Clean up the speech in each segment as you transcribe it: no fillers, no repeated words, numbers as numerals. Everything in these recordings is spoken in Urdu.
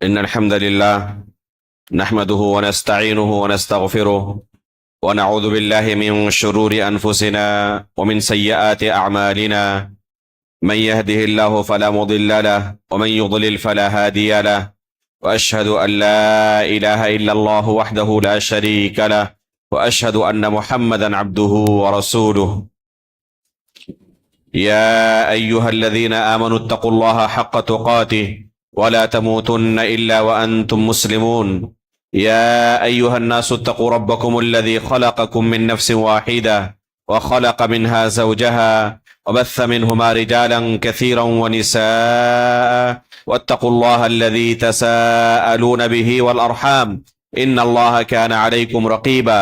إن الحمد لله نحمده ونستعينه ونستغفره ونعوذ بالله من شرور أنفسنا ومن سيئات أعمالنا. من يهده الله فلا مضل له ومن يضلل فلا هادي له، وأشهد أن لا إله إلا الله وحده لا شريك له، وأشهد أن محمدا عبده ورسوله. يا أيها الذين آمنوا اتقوا الله حق تقاته ولا تموتن إلا وأنتم مسلمون. يا أيها الناس اتقوا ربكم الذي خلقكم من نفس واحدة وخلق منها زوجها وبث منهما رجالا كثيرا ونساء، واتقوا الله الذي تساءلون به والأرحام إن الله كان عليكم رقيبا.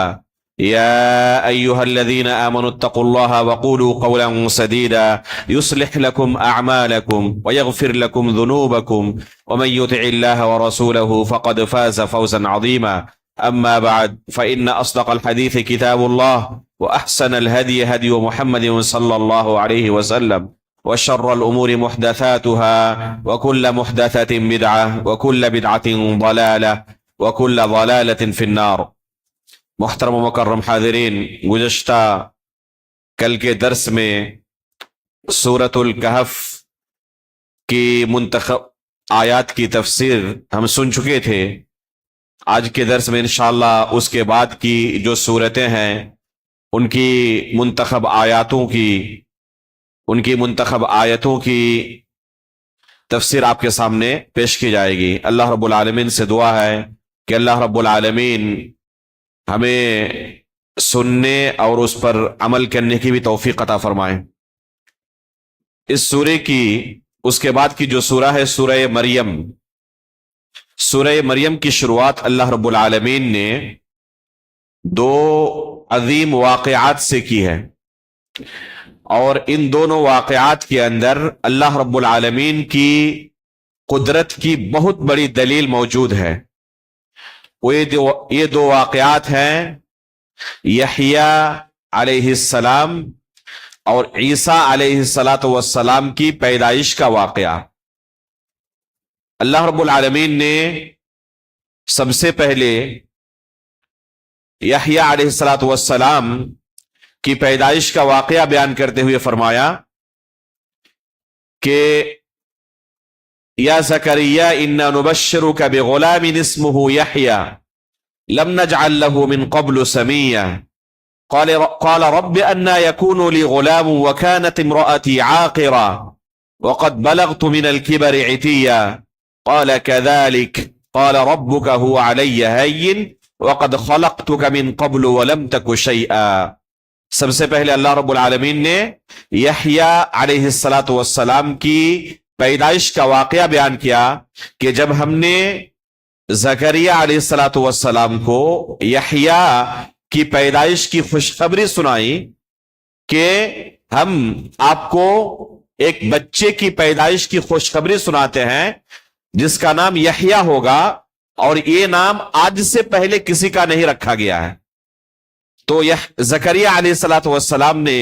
يا أيها الذين آمنوا اتقوا الله وقولوا قولا سديدا يصلح لكم أعمالكم ويغفر لكم ذنوبكم، ومن يطع الله ورسوله فقد فاز فوزا عظيما. أما بعد، فإن أصدق الحديث كتاب الله، وأحسن الهدي هدي محمد صلى الله عليه وسلم، وشر الأمور محدثاتها، وكل محدثة بدعة، وكل بدعة ضلالة، وكل ضلالة في النار۔ محترم و مکرم حاضرین، گزشتہ کل کے درس میں سورۃ الکہف کی منتخب آیات کی تفسیر ہم سن چکے تھے۔ آج کے درس میں انشاءاللہ اس کے بعد کی جو صورتیں ہیں ان کی منتخب آیتوں کی تفسیر آپ کے سامنے پیش کی جائے گی۔ اللہ رب العالمین سے دعا ہے کہ اللہ رب العالمین ہمیں سننے اور اس پر عمل کرنے کی بھی توفیق عطا فرمائیں۔ اس سورے کی اس کے بعد کی جو سورہ ہے سورہ مریم۔ سورہ مریم کی شروعات اللہ رب العالمین نے دو عظیم واقعات سے کی ہے، اور ان دونوں واقعات کے اندر اللہ رب العالمین کی قدرت کی بہت بڑی دلیل موجود ہے۔ یہ دو واقعات ہیں یحییٰ علیہ السلام اور عیسیٰ علیہ السلام کی پیدائش کا واقعہ۔ اللہ رب العالمین نے سب سے پہلے یحییٰ علیہ السلام کی پیدائش کا واقعہ بیان کرتے ہوئے فرمایا کہ یا زکریا انا نبشرک بغلام اسمه یحییٰ لم نجعل له من قبل سمیا قال رب انا يكون لي غلام وكانت امرأتي عاقرا وقد بلغت من الكبر عتيا قال كذلك قال ربك هو علي هين وقد خلقتك من قبل ولم تك شيئا۔ سب سے پہلے اللہ رب العالمین نے یحییٰ علیہ السلام کی پیدائش کا واقعہ بیان کیا کہ جب ہم نے زکریا علیہ السلام کو یحییٰ کی پیدائش کی خوشخبری سنائی کہ ہم آپ کو ایک بچے کی پیدائش کی خوشخبری سناتے ہیں جس کا نام یحییٰ ہوگا، اور یہ نام آج سے پہلے کسی کا نہیں رکھا گیا ہے۔ تو زکریا علیہ السلام نے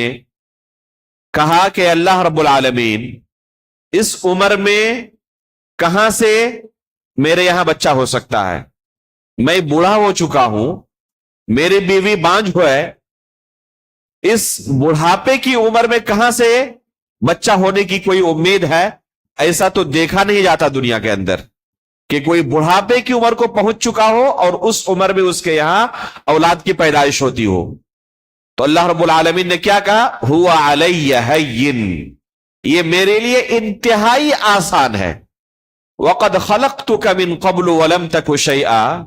کہا کہ اللہ رب العالمین اس عمر میں کہاں سے میرے یہاں بچہ ہو سکتا ہے؟ میں بوڑھا ہو چکا ہوں، میری بیوی بانجھ ہے، اس بڑھاپے کی عمر میں کہاں سے بچہ ہونے کی کوئی امید ہے؟ ایسا تو دیکھا نہیں جاتا دنیا کے اندر کہ کوئی بڑھاپے کی عمر کو پہنچ چکا ہو اور اس عمر میں اس کے یہاں اولاد کی پیدائش ہوتی ہو۔ تو اللہ رب العالمین نے کیا کہا؟ ہوا علی ہین، یہ میرے لیے انتہائی آسان ہے۔ وَقَدْ خَلَقْتُكَ مِن قَبْلُ وَلَمْ تَكُ شَيْئًا،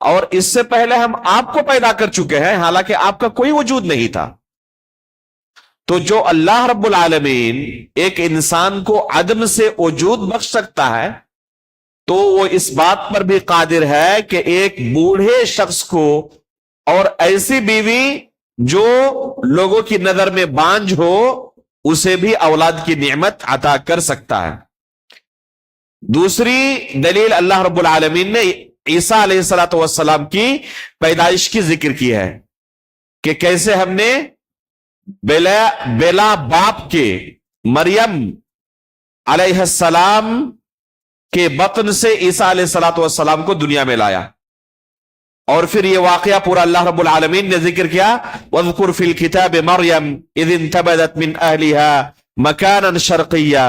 اور اس سے پہلے ہم آپ کو پیدا کر چکے ہیں حالانکہ آپ کا کوئی وجود نہیں تھا۔ تو جو اللہ رب العالمین ایک انسان کو عدم سے وجود بخش سکتا ہے تو وہ اس بات پر بھی قادر ہے کہ ایک بوڑھے شخص کو اور ایسی بیوی جو لوگوں کی نظر میں بانجھ ہو اسے بھی اولاد کی نعمت عطا کر سکتا ہے۔ دوسری دلیل اللہ رب العالمین نے عیسیٰ علیہ السلام کی پیدائش کی ذکر کی ہے کہ کیسے ہم نے بلا باپ کے مریم علیہ السلام کے بطن سے عیسیٰ علیہ الصلوۃ والسلام کو دنیا میں لایا. اور پھر یہ واقعہ پورا اللہ رب العالمین نے ذکر کیا. وَاذْكُرْ فِي الْكِتَابِ مَرْيَمْ إِذِ انْتَبَذَتْ مِنْ أَهْلِهَا مَكَانًا شَرْقِيًّا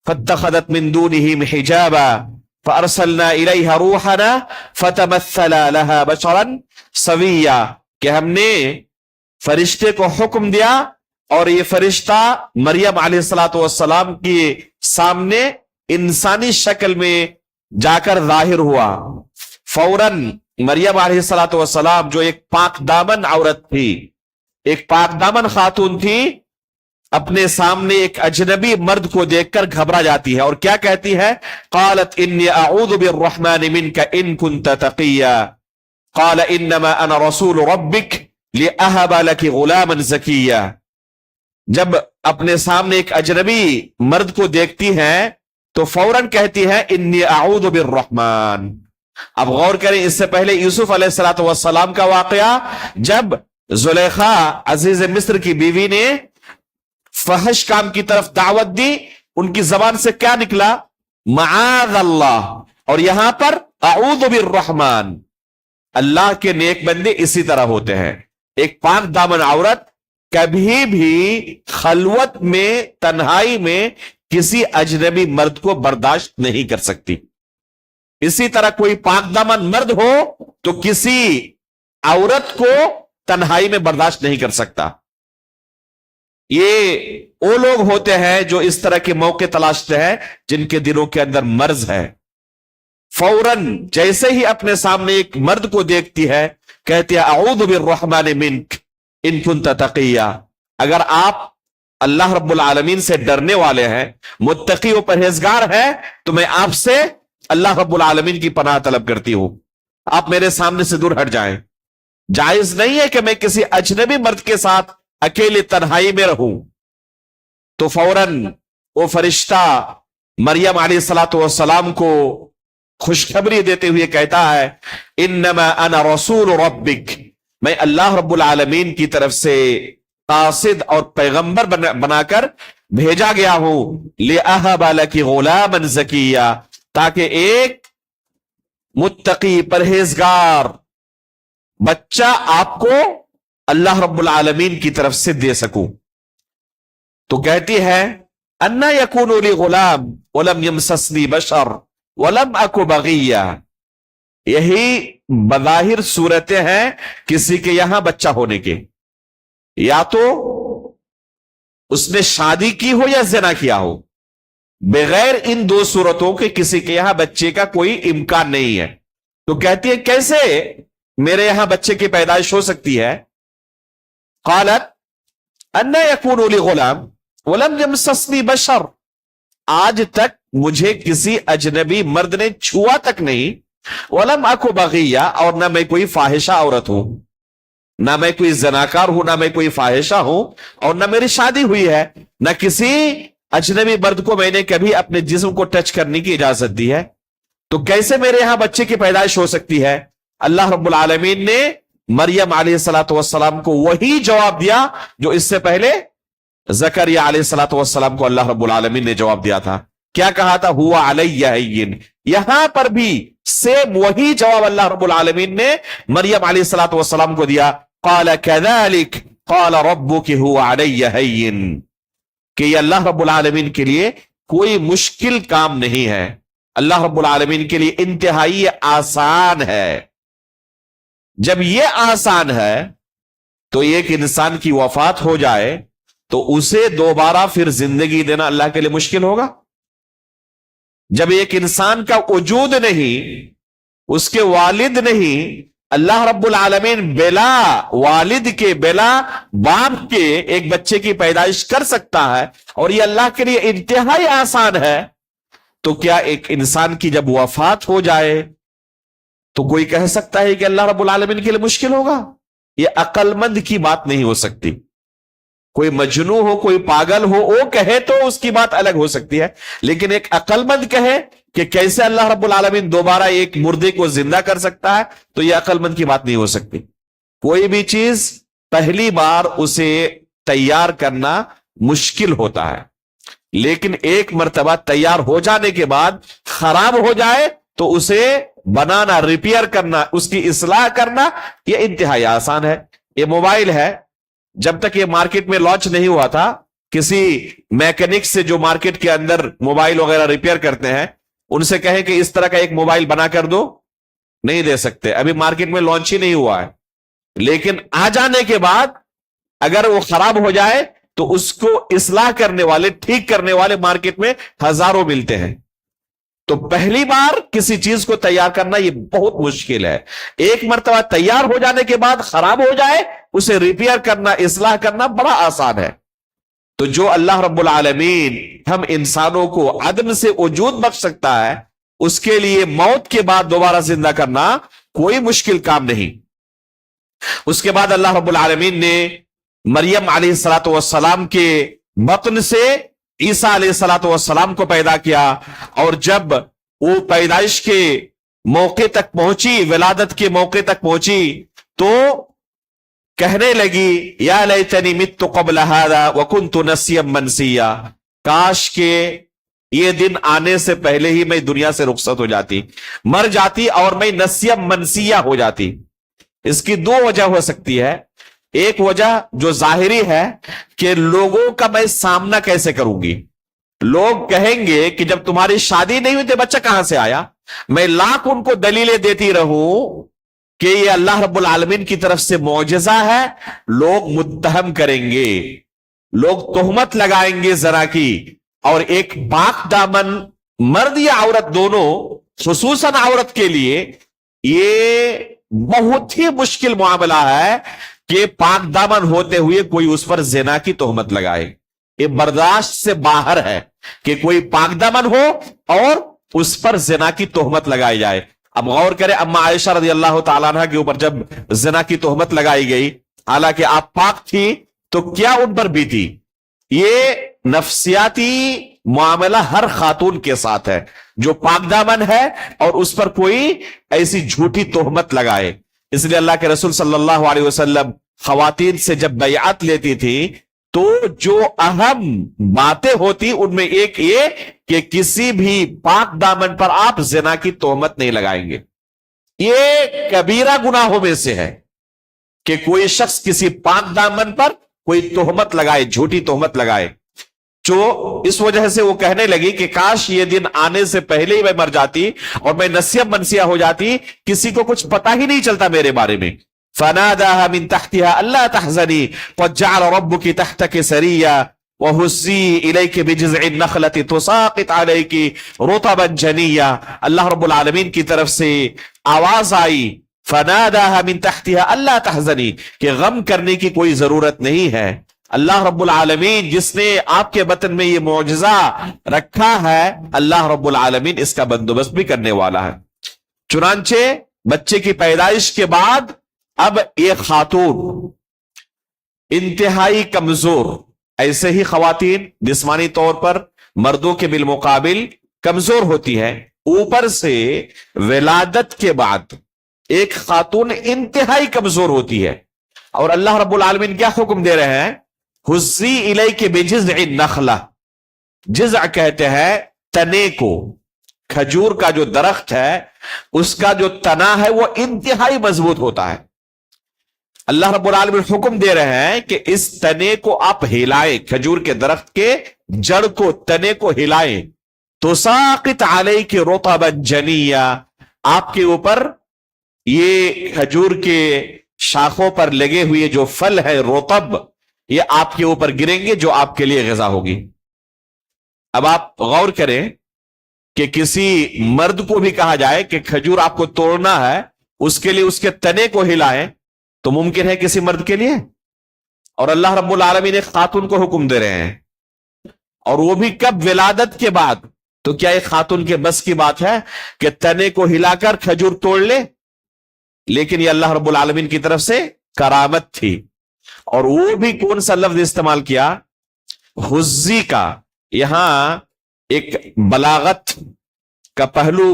فَاتَّخَذَتْ مِنْ دُونِهِمْ حِجَابًا فَأَرْسَلْنَا إِلَيْهَا رُوحَنَا فَتَمَثَّلَ لَهَا بَشَرًا سَوِيًّا کہ ہم نے فرشتے کو حکم دیا اور یہ فرشتہ مریم علیہ الصلوۃ والسلام کے سامنے انسانی شکل میں جا کر ظاہر ہوا. فوراً مریم علیہ الصلوۃ والسلام جو ایک پاک دامن عورت تھی، ایک پاک دامن خاتون تھی، اپنے سامنے ایک اجنبی مرد کو دیکھ کر گھبرا جاتی ہے اور کیا کہتی ہے؟ قالت انی اعوذ بالرحمن منک ان کنت تقیا قال انما انا رسول ربک لاہب لک غلاما زکیا. جب اپنے سامنے ایک اجنبی مرد کو دیکھتی ہیں تو فوراً کہتی ہے انی اعوذ بالرحمن. اب غور کریں، اس سے پہلے یوسف علیہ الصلوۃ والسلام کا واقعہ، جب زلیخا عزیز مصر کی بیوی نے فحش کام کی طرف دعوت دی، ان کی زبان سے کیا نکلا؟ معاذ اللہ. اور یہاں پر اعوذ بالرحمن. اللہ کے نیک بندے اسی طرح ہوتے ہیں. ایک پاک دامن عورت کبھی بھی خلوت میں، تنہائی میں کسی اجنبی مرد کو برداشت نہیں کر سکتی. اسی طرح کوئی پاک دامن مرد ہو تو کسی عورت کو تنہائی میں برداشت نہیں کر سکتا. یہ وہ لوگ ہوتے ہیں جو اس طرح کے موقع تلاشتے ہیں جن کے دلوں کے اندر مرض ہے. فوراً جیسے ہی اپنے سامنے ایک مرد کو دیکھتی ہے کہتی ہے اعوذ بالرحمن منک ان کنت تقیا. اگر آپ اللہ رب العالمین سے ڈرنے والے ہیں، متقی و پرہیزگار ہیں، تو میں آپ سے اللہ رب العالمین کی پناہ طلب کرتی ہوں، آپ میرے سامنے سے دور ہٹ جائیں. جائز نہیں ہے کہ میں کسی اجنبی مرد کے ساتھ اکیلے تنہائی میں رہوں. تو فوراً وہ فرشتہ مریم علیہ الصلوۃ والسلام کو خوشخبری دیتے ہوئے کہتا ہے انما انا رسول ربک، میں اللہ رب العالمین کی طرف سے قاصد اور پیغمبر بنا کر بھیجا گیا ہوں لأہب لک غلاما زکیا، تاکہ ایک متقی پرہیزگار بچہ آپ کو اللہ رب العالمین کی طرف سے دے سکوں. تو کہتی ہے انا یکون لی غلام ولم یمسسنی بشر ولم اک بغیا. یہی بظاہر صورتیں ہیں کسی کے یہاں بچہ ہونے کے، یا تو اس نے شادی کی ہو یا زنا کیا ہو. بغیر ان دو صورتوں کے کسی کے یہاں بچے کا کوئی امکان نہیں ہے. تو کہتی ہے کیسے میرے یہاں بچے کی پیدائش ہو سکتی ہے؟ قالت انا یکون لی غلام ولم یمسسنی بشر، آج تک مجھے کسی اجنبی مرد نے چھوا تک نہیں. ولم اک بغیا، اور نہ میں کوئی فاحشہ عورت ہوں، نہ میں کوئی زناکار ہوں، نہ میں کوئی فاحشہ ہوں، اور نہ میری شادی ہوئی ہے، نہ کسی اجنبی مرد کو میں نے کبھی اپنے جسم کو ٹچ کرنے کی اجازت دی ہے. تو کیسے میرے یہاں بچے کی پیدائش ہو سکتی ہے؟ اللہ رب العالمین نے مریم علیہ الصلوۃ والسلام کو وہی جواب دیا جو اس سے پہلے زکریا علیہ الصلوۃ والسلام کو اللہ رب العالمین نے جواب دیا تھا. کیا کہا تھا؟ ہوا علیہ ہین. یہاں پر بھی سیم وہی جواب اللہ رب العالمین نے مریم علیہ الصلوۃ والسلام کو دیا. قال كذلك قال ربك هو علیہ ہین، کہ یہ اللہ رب العالمین کے لیے کوئی مشکل کام نہیں ہے، اللہ رب العالمین کے لیے انتہائی آسان ہے. جب یہ آسان ہے تو ایک انسان کی وفات ہو جائے تو اسے دوبارہ پھر زندگی دینا اللہ کے لیے مشکل ہوگا؟ جب ایک انسان کا وجود نہیں، اس کے والد نہیں، اللہ رب العالمین بلا والد کے، بلا باپ کے ایک بچے کی پیدائش کر سکتا ہے، اور یہ اللہ کے لیے انتہائی آسان ہے، تو کیا ایک انسان کی جب وفات ہو جائے تو کوئی کہہ سکتا ہے کہ اللہ رب العالمین کے لیے مشکل ہوگا؟ یہ عقل مند کی بات نہیں ہو سکتی. کوئی مجنون ہو، کوئی پاگل ہو، وہ کہے تو اس کی بات الگ ہو سکتی ہے، لیکن ایک عقل مند کہے کہ کیسے اللہ رب العالمین دوبارہ ایک مردے کو زندہ کر سکتا ہے، تو یہ عقل مند کی بات نہیں ہو سکتی. کوئی بھی چیز پہلی بار اسے تیار کرنا مشکل ہوتا ہے. لیکن ایک مرتبہ تیار ہو جانے کے بعد خراب ہو جائے تو اسے بنانا، ریپیئر کرنا، اس کی اصلاح کرنا یہ انتہائی آسان ہے۔ یہ موبائل ہے، جب تک یہ مارکیٹ میں لانچ نہیں ہوا تھا، کسی میکینک سے جو مارکیٹ کے اندر موبائل وغیرہ ریپیئر کرتے ہیں ان سے کہیں کہ اس طرح کا ایک موبائل بنا کر دو، نہیں دے سکتے، ابھی مارکیٹ میں لانچ ہی نہیں ہوا ہے۔ لیکن آ جانے کے بعد اگر وہ خراب ہو جائے تو اس کو اصلاح کرنے والے، ٹھیک کرنے والے مارکیٹ میں ہزاروں ملتے ہیں۔ تو پہلی بار کسی چیز کو تیار کرنا یہ بہت مشکل ہے، ایک مرتبہ تیار ہو جانے کے بعد خراب ہو جائے اسے ریپیئر کرنا، اصلاح کرنا بڑا آسان ہے۔ تو جو اللہ رب العالمین ہم انسانوں کو عدم سے وجود بخش سکتا ہے، اس کے لیے موت کے بعد دوبارہ زندہ کرنا کوئی مشکل کام نہیں۔ اس کے بعد اللہ رب العالمین نے مریم علیہ الصلوۃ والسلام کے بطن سے عیسیٰ علیہ الصلوۃ والسلام کو پیدا کیا، اور جب وہ پیدائش کے موقع تک پہنچی، ولادت کے موقع تک پہنچی، تو کہنے لگی یا لیتنی مت قبل ھذا وکنت نسیا منسیا، کاش کہ یہ دن آنے سے پہلے ہی میں دنیا سے رخصت ہو جاتی، مر جاتی، اور میں نسیا منسیا ہو جاتی۔ اس کی دو وجہ ہو سکتی ہے۔ ایک وجہ جو ظاہری ہے کہ لوگوں کا میں سامنا کیسے کروں گی، لوگ کہیں گے کہ جب تمہاری شادی نہیں ہوئی تو بچہ کہاں سے آیا، میں لاکھ ان کو دلیلیں دیتی رہوں کہ یہ اللہ رب العالمین کی طرف سے معجزہ ہے، لوگ متہم کریں گے، لوگ تہمت لگائیں گے زنا کی۔ اور ایک پاک دامن مرد یا عورت دونوں، خصوصاً عورت کے لیے یہ بہت ہی مشکل معاملہ ہے کہ پاک دامن ہوتے ہوئے کوئی اس پر زنا کی تہمت لگائے، یہ برداشت سے باہر ہے کہ کوئی پاک دامن ہو اور اس پر زنا کی تہمت لگائی جائے۔ اب غور کریں، اما عائشہ رضی اللہ تعالیٰ عنہ کے اوپر جب زنا کی تہمت لگائی گئی، حالانکہ آپ پاک تھی، تو کیا ان پر بیتی؟ یہ نفسیاتی معاملہ ہر خاتون کے ساتھ ہے جو پاک دامن ہے اور اس پر کوئی ایسی جھوٹی تہمت لگائے۔ اس لیے اللہ کے رسول صلی اللہ علیہ وسلم خواتین سے جب بیعت لیتی تھی تو جو اہم باتیں ہوتی ان میں ایک یہ کہ کسی بھی پاک دامن پر آپ زنا کی تہمت نہیں لگائیں گے۔ یہ کبیرہ گناہوں میں سے ہے کہ کوئی شخص کسی پاک دامن پر کوئی تہمت لگائے، جھوٹی تہمت لگائے۔ جو اس وجہ سے وہ کہنے لگی کہ کاش یہ دن آنے سے پہلے ہی میں مر جاتی اور میں نسیہ منسیہ ہو جاتی، کسی کو کچھ پتہ ہی نہیں چلتا میرے بارے میں۔ فناداها من تحتها الا تحزني قد جعل ربك تحتك سريا وهزي اليك بجذع النخلة تساقط عليك رطبا جنيا۔ اللہ رب العالمین کی طرف سے آواز آئی، فناداها من تحتها الا تحزني، کہ غم کرنے کی کوئی ضرورت نہیں ہے۔ اللہ رب العالمین جس نے آپ کے بطن میں یہ معجزہ رکھا ہے، اللہ رب العالمین اس کا بندوبست بھی کرنے والا ہے۔ چنانچہ بچے کی پیدائش کے بعد اب ایک خاتون انتہائی کمزور، ایسے ہی خواتین جسمانی طور پر مردوں کے بالمقابل کمزور ہوتی ہے، اوپر سے ولادت کے بعد ایک خاتون انتہائی کمزور ہوتی ہے، اور اللہ رب العالمین کیا حکم دے رہے ہیں؟ حزی الیک بجذع النخلہ، جذع کہتے ہیں تنے کو، کھجور کا جو درخت ہے اس کا جو تنا ہے وہ انتہائی مضبوط ہوتا ہے۔ اللہ رب العالمین حکم دے رہے ہیں کہ اس تنے کو آپ ہلائیں، کھجور کے درخت کے جڑ کو، تنے کو ہلائیں، تساقط علیک رطبا جنیا، آپ کے اوپر یہ کھجور کے شاخوں پر لگے ہوئے جو پھل ہے رطب، یہ آپ کے اوپر گریں گے جو آپ کے لیے غذا ہوگی۔ اب آپ غور کریں کہ کسی مرد کو بھی کہا جائے کہ کھجور آپ کو توڑنا ہے، اس کے لیے اس کے تنے کو ہلائیں، تو ممکن ہے کسی مرد کے لیے؟ اور اللہ رب العالمین ایک خاتون کو حکم دے رہے ہیں، اور وہ بھی کب؟ ولادت کے بعد۔ تو کیا ایک خاتون کے بس کی بات ہے کہ تنے کو ہلا کر کھجور توڑ لے؟ لیکن یہ اللہ رب العالمین کی طرف سے کرامت تھی، اور وہ بھی کون سا لفظ استعمال کیا؟ حزی کا۔ یہاں ایک بلاغت کا پہلو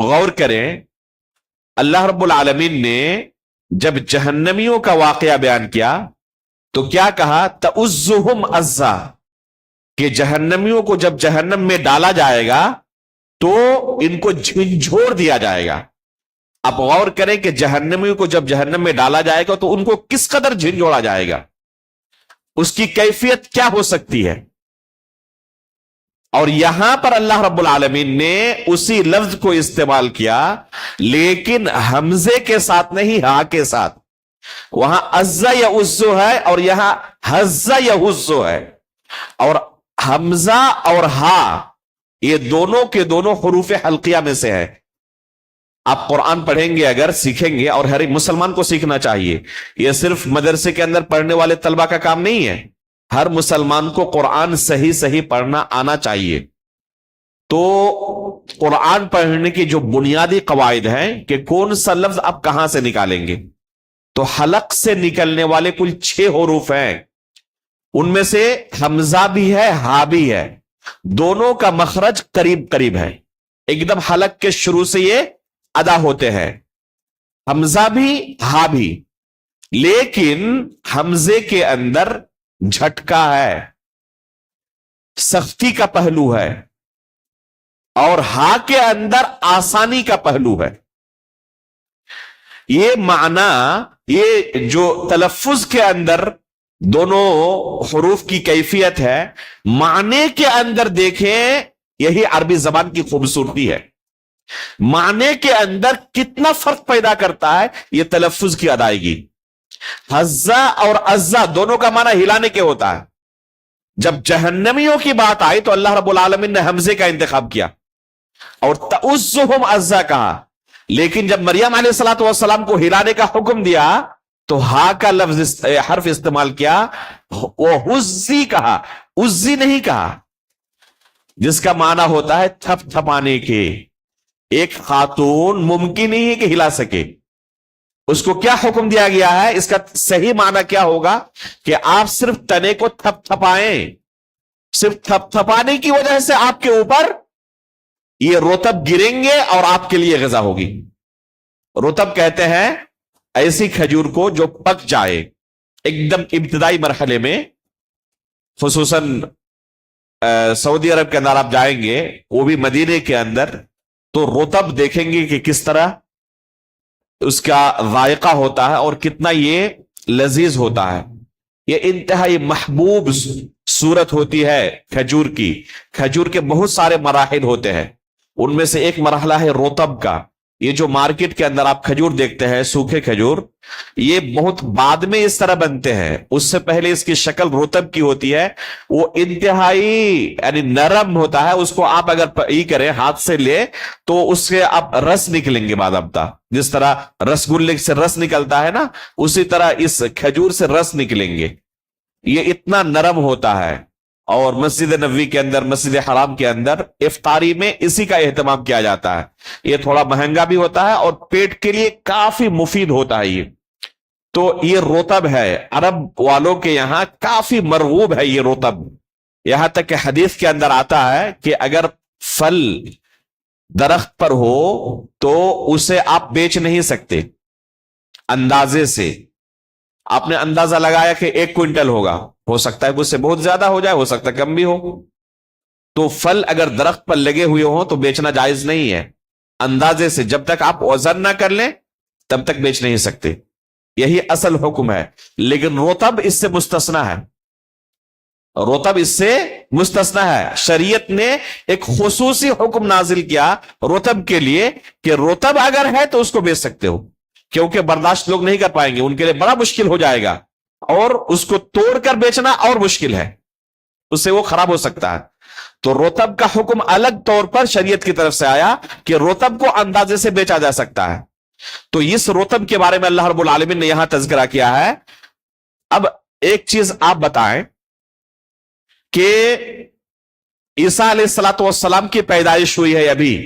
غور کریں، اللہ رب العالمین نے جب جہنمیوں کا واقعہ بیان کیا تو کیا کہا؟ تَعُزُّهُمْ عَزًّا، کہ جہنمیوں کو جب جہنم میں ڈالا جائے گا تو ان کو جھنجھوڑ دیا جائے گا. آپ غور کریں کہ جہنمیوں کو جب جہنم میں ڈالا جائے گا تو ان کو کس قدر جھنجھوڑا جائے گا, اس کی کیفیت کیا ہو سکتی ہے. اور یہاں پر اللہ رب العالمین نے اسی لفظ کو استعمال کیا, لیکن حمزے کے ساتھ نہیں, ہا کے ساتھ. وہاں عزا یا عزو ہے اور یہاں حزا یا حزو ہے, اور حمزہ اور ہا یہ دونوں کے دونوں حروف حلقیہ میں سے ہے. آپ قرآن پڑھیں گے, اگر سیکھیں گے, اور ہر ایک مسلمان کو سیکھنا چاہیے, یہ صرف مدرسے کے اندر پڑھنے والے طلبہ کا کام نہیں ہے, ہر مسلمان کو قرآن صحیح صحیح پڑھنا آنا چاہیے. تو قرآن پڑھنے کی جو بنیادی قواعد ہیں کہ کون سا لفظ آپ کہاں سے نکالیں گے, تو حلق سے نکلنے والے کل 6 حروف ہیں, ان میں سے حمزہ بھی ہے, ہا بھی ہے, دونوں کا مخرج قریب قریب ہے, ایک دم حلق کے شروع سے یہ ادا ہوتے ہیں, حمزہ بھی ہا بھی. لیکن حمزے کے اندر جھٹکا ہے, سختی کا پہلو ہے, اور ہا کے اندر آسانی کا پہلو ہے. یہ معنی, یہ جو تلفظ کے اندر دونوں حروف کی کیفیت ہے, معنی کے اندر دیکھیں, یہی عربی زبان کی خوبصورتی ہے. معنی کے اندر کتنا فرق پیدا کرتا ہے یہ تلفظ کی ادائیگی. حزا اور عزا دونوں کا معنی ہلانے کے ہوتا ہے. جب جہنمیوں کی بات آئی تو اللہ رب العالمین نے حمزے کا انتخاب کیا اور تعزہم عزا کہا, لیکن جب مریم علیہ الصلوۃ والسلام کو ہلانے کا حکم دیا تو ہا کا لفظ حرف استعمال کیا, وہ حزی کہا, عزی نہیں کہا, جس کا معنی ہوتا ہے تھپ تھپانے کے. ایک خاتون ممکن نہیں ہے کہ ہلا سکے, اس کو کیا حکم دیا گیا ہے, اس کا صحیح معنی کیا ہوگا کہ آپ صرف تنے کو تھپ تھپائیں, صرف تھپ تھپانے کی وجہ سے آپ کے اوپر یہ رطب گریں گے اور آپ کے لیے غذا ہوگی. رطب کہتے ہیں ایسی کھجور کو جو پک جائے ایک دم ابتدائی مرحلے میں, خصوصاً سعودی عرب کے اندر آپ جائیں گے, وہ بھی مدینے کے اندر, تو رطب دیکھیں گے کہ کس طرح اس کا ذائقہ ہوتا ہے اور کتنا یہ لذیذ ہوتا ہے. یہ انتہائی محبوب صورت ہوتی ہے کھجور کی. کھجور کے بہت سارے مراحل ہوتے ہیں, ان میں سے ایک مرحلہ ہے رطب کا. یہ جو مارکیٹ کے اندر آپ کھجور دیکھتے ہیں, سوکھے کھجور, یہ بہت بعد میں اس طرح بنتے ہیں, اس سے پہلے اس کی شکل رطب کی ہوتی ہے. وہ انتہائی یعنی نرم ہوتا ہے, اس کو آپ اگر یہ کریں ہاتھ سے لے تو اس سے آپ رس نکلیں گے باضابطہ, جس طرح رس گلے سے رس نکلتا ہے نا, اسی طرح اس کھجور سے رس نکلیں گے. یہ اتنا نرم ہوتا ہے. اور مسجد نبوی کے اندر, مسجد حرام کے اندر افطاری میں اسی کا اہتمام کیا جاتا ہے. یہ تھوڑا مہنگا بھی ہوتا ہے اور پیٹ کے لیے کافی مفید ہوتا ہے یہ. تو یہ رطب ہے, عرب والوں کے یہاں کافی مرغوب ہے یہ رطب. یہاں تک کہ حدیث کے اندر آتا ہے کہ اگر پھل درخت پر ہو تو اسے آپ بیچ نہیں سکتے اندازے سے. آپ نے اندازہ لگایا کہ 1 کوئنٹل ہوگا, ہو سکتا ہے کہ اس سے بہت زیادہ ہو جائے, ہو سکتا ہے کم بھی ہو. تو پھل اگر درخت پر لگے ہوئے ہوں تو بیچنا جائز نہیں ہے اندازے سے. جب تک آپ وزن نہ کر لیں تب تک بیچ نہیں سکتے, یہی اصل حکم ہے. لیکن رطب اس سے مستثنا ہے, رطب اس سے مستثنا ہے. شریعت نے ایک خصوصی حکم نازل کیا رطب کے لیے کہ رطب اگر ہے تو اس کو بیچ سکتے ہو, کیونکہ برداشت لوگ نہیں کر پائیں گے, ان کے لیے بڑا مشکل ہو جائے گا, اور اس کو توڑ کر بیچنا اور مشکل ہے, اس سے وہ خراب ہو سکتا ہے. تو رطب کا حکم الگ طور پر شریعت کی طرف سے آیا کہ رطب کو اندازے سے بیچا جا سکتا ہے. تو اس رطب کے بارے میں اللہ رب العالمین نے یہاں تذکرہ کیا ہے. اب ایک چیز آپ بتائیں کہ عیسیٰ علیہ الصلوۃ والسلام کی پیدائش ہوئی ہے, ابھی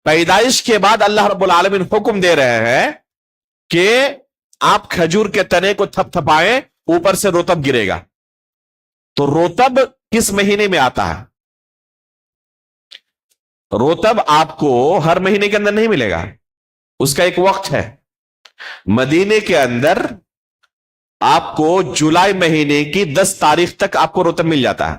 پیدائش کے بعد اللہ رب العالمین حکم دے رہے ہیں کہ آپ کھجور کے تنے کو تھپ تھپائیں, اوپر سے رطب گرے گا. تو رطب کس مہینے میں آتا ہے؟ رطب آپ کو ہر مہینے کے اندر نہیں ملے گا, اس کا ایک وقت ہے. مدینے کے اندر آپ کو جولائی مہینے کی 10 تاریخ تک آپ کو رطب مل جاتا ہے.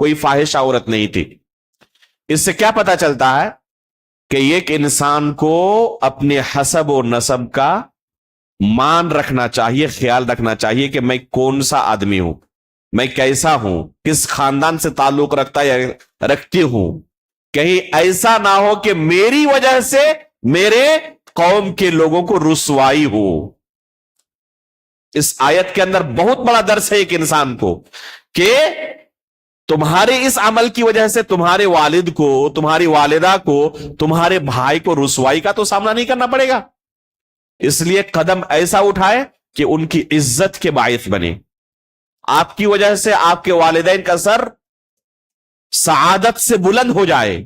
کوئی فاحش عورت نہیں تھی۔ اس سے کیا پتا چلتا ہے کہ ایک انسان کو اپنے حسب و نسب کا مان رکھنا چاہیے، خیال رکھنا چاہیے کہ میں کون سا آدمی ہوں، میں کیسا ہوں، کس خاندان سے تعلق رکھتا یا رکھتی ہوں، کہیں ایسا نہ ہو کہ میری وجہ سے میرے قوم کے لوگوں کو رسوائی ہو۔ اس آیت کے اندر بہت بڑا درس ہے ایک انسان کو کہ تمہارے اس عمل کی وجہ سے تمہارے والد کو، تمہاری والدہ کو، تمہارے بھائی کو رسوائی کا تو سامنا نہیں کرنا پڑے گا۔ اس لیے قدم ایسا اٹھائے کہ ان کی عزت کے باعث بنے، آپ کی وجہ سے آپ کے والدین کا سر سعادت سے بلند ہو جائے،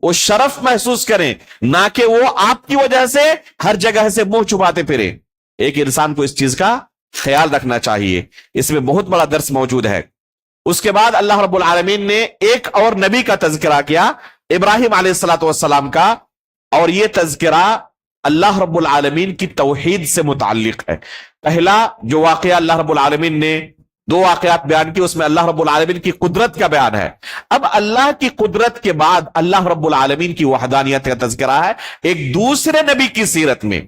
وہ شرف محسوس کریں، نہ کہ وہ آپ کی وجہ سے ہر جگہ سے منہ چھپاتے پھرے۔ ایک انسان کو اس چیز کا خیال رکھنا چاہیے، اس میں بہت بڑا درس موجود ہے۔ اس کے بعد اللہ رب العالمین نے ایک اور نبی کا تذکرہ کیا، ابراہیم علیہ السلام کا، اور یہ تذکرہ اللہ رب العالمین کی توحید سے متعلق ہے۔ پہلا جو واقعہ اللہ رب العالمین نے، دو واقعات بیان کی، اس میں اللہ رب العالمین کی قدرت کا بیان ہے۔ اب اللہ کی قدرت کے بعد اللہ رب العالمین کی وحدانیت کا تذکرہ ہے ایک دوسرے نبی کی سیرت میں۔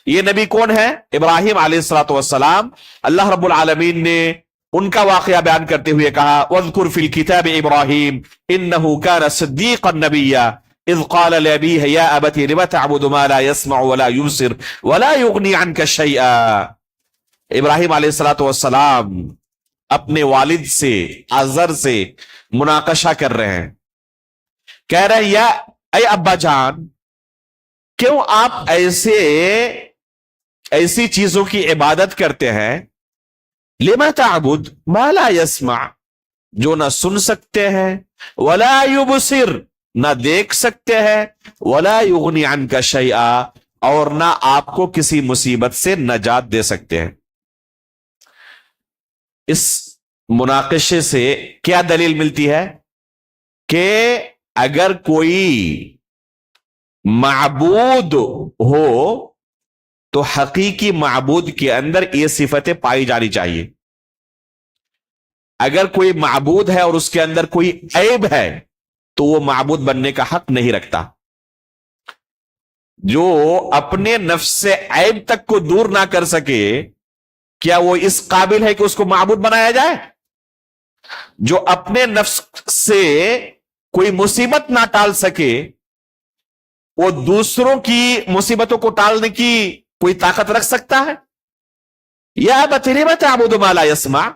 یہ نبی کون ہے؟ ابراہیم علیہ السلام۔ اللہ رب العالمین نے ان کا واقعہ بیان کرتے ہوئے کہا وَاذْكُرْ فِي الْكِتَابِ إِبْرَاهِيمَ إِنَّهُ كَانَ صِدِّيقًا نَبِيًّا إِذْ قَالَ لِأَبِيهِ يَا أَبَتِ لِمَ تَعْبُدُ مَا لَا يَسْمَعُ وَلَا يُبْصِرُ وَلَا يُغْنِي عَنْكَ شَيْئًا۔ ابراہیم علیہ السلام اپنے والد سے، آزر سے مناقشہ کر رہے ہیں، کہہ رہے ہیں یا اے ابا جان، کیوں آپ ایسی چیزوں کی عبادت کرتے ہیں، لما تعبد ما لا يسمع، جو نہ سن سکتے ہیں، ولا يبصر، نہ دیکھ سکتے ہیں، ولا يغني عنك شيئا، اور نہ آپ کو کسی مصیبت سے نجات دے سکتے ہیں۔ اس مناقشے سے کیا دلیل ملتی ہے کہ اگر کوئی معبود ہو تو حقیقی معبود کے اندر یہ صفتیں پائی جانی چاہیے۔ اگر کوئی معبود ہے اور اس کے اندر کوئی عیب ہے تو وہ معبود بننے کا حق نہیں رکھتا۔ جو اپنے نفس سے عیب تک کو دور نہ کر سکے، کیا وہ اس قابل ہے کہ اس کو معبود بنایا جائے؟ جو اپنے نفس سے کوئی مصیبت نہ ٹال سکے، وہ دوسروں کی مصیبتوں کو ٹالنے کی کوئی طاقت رکھ سکتا ہے؟ یا بتری تعبد ما لا يسمع،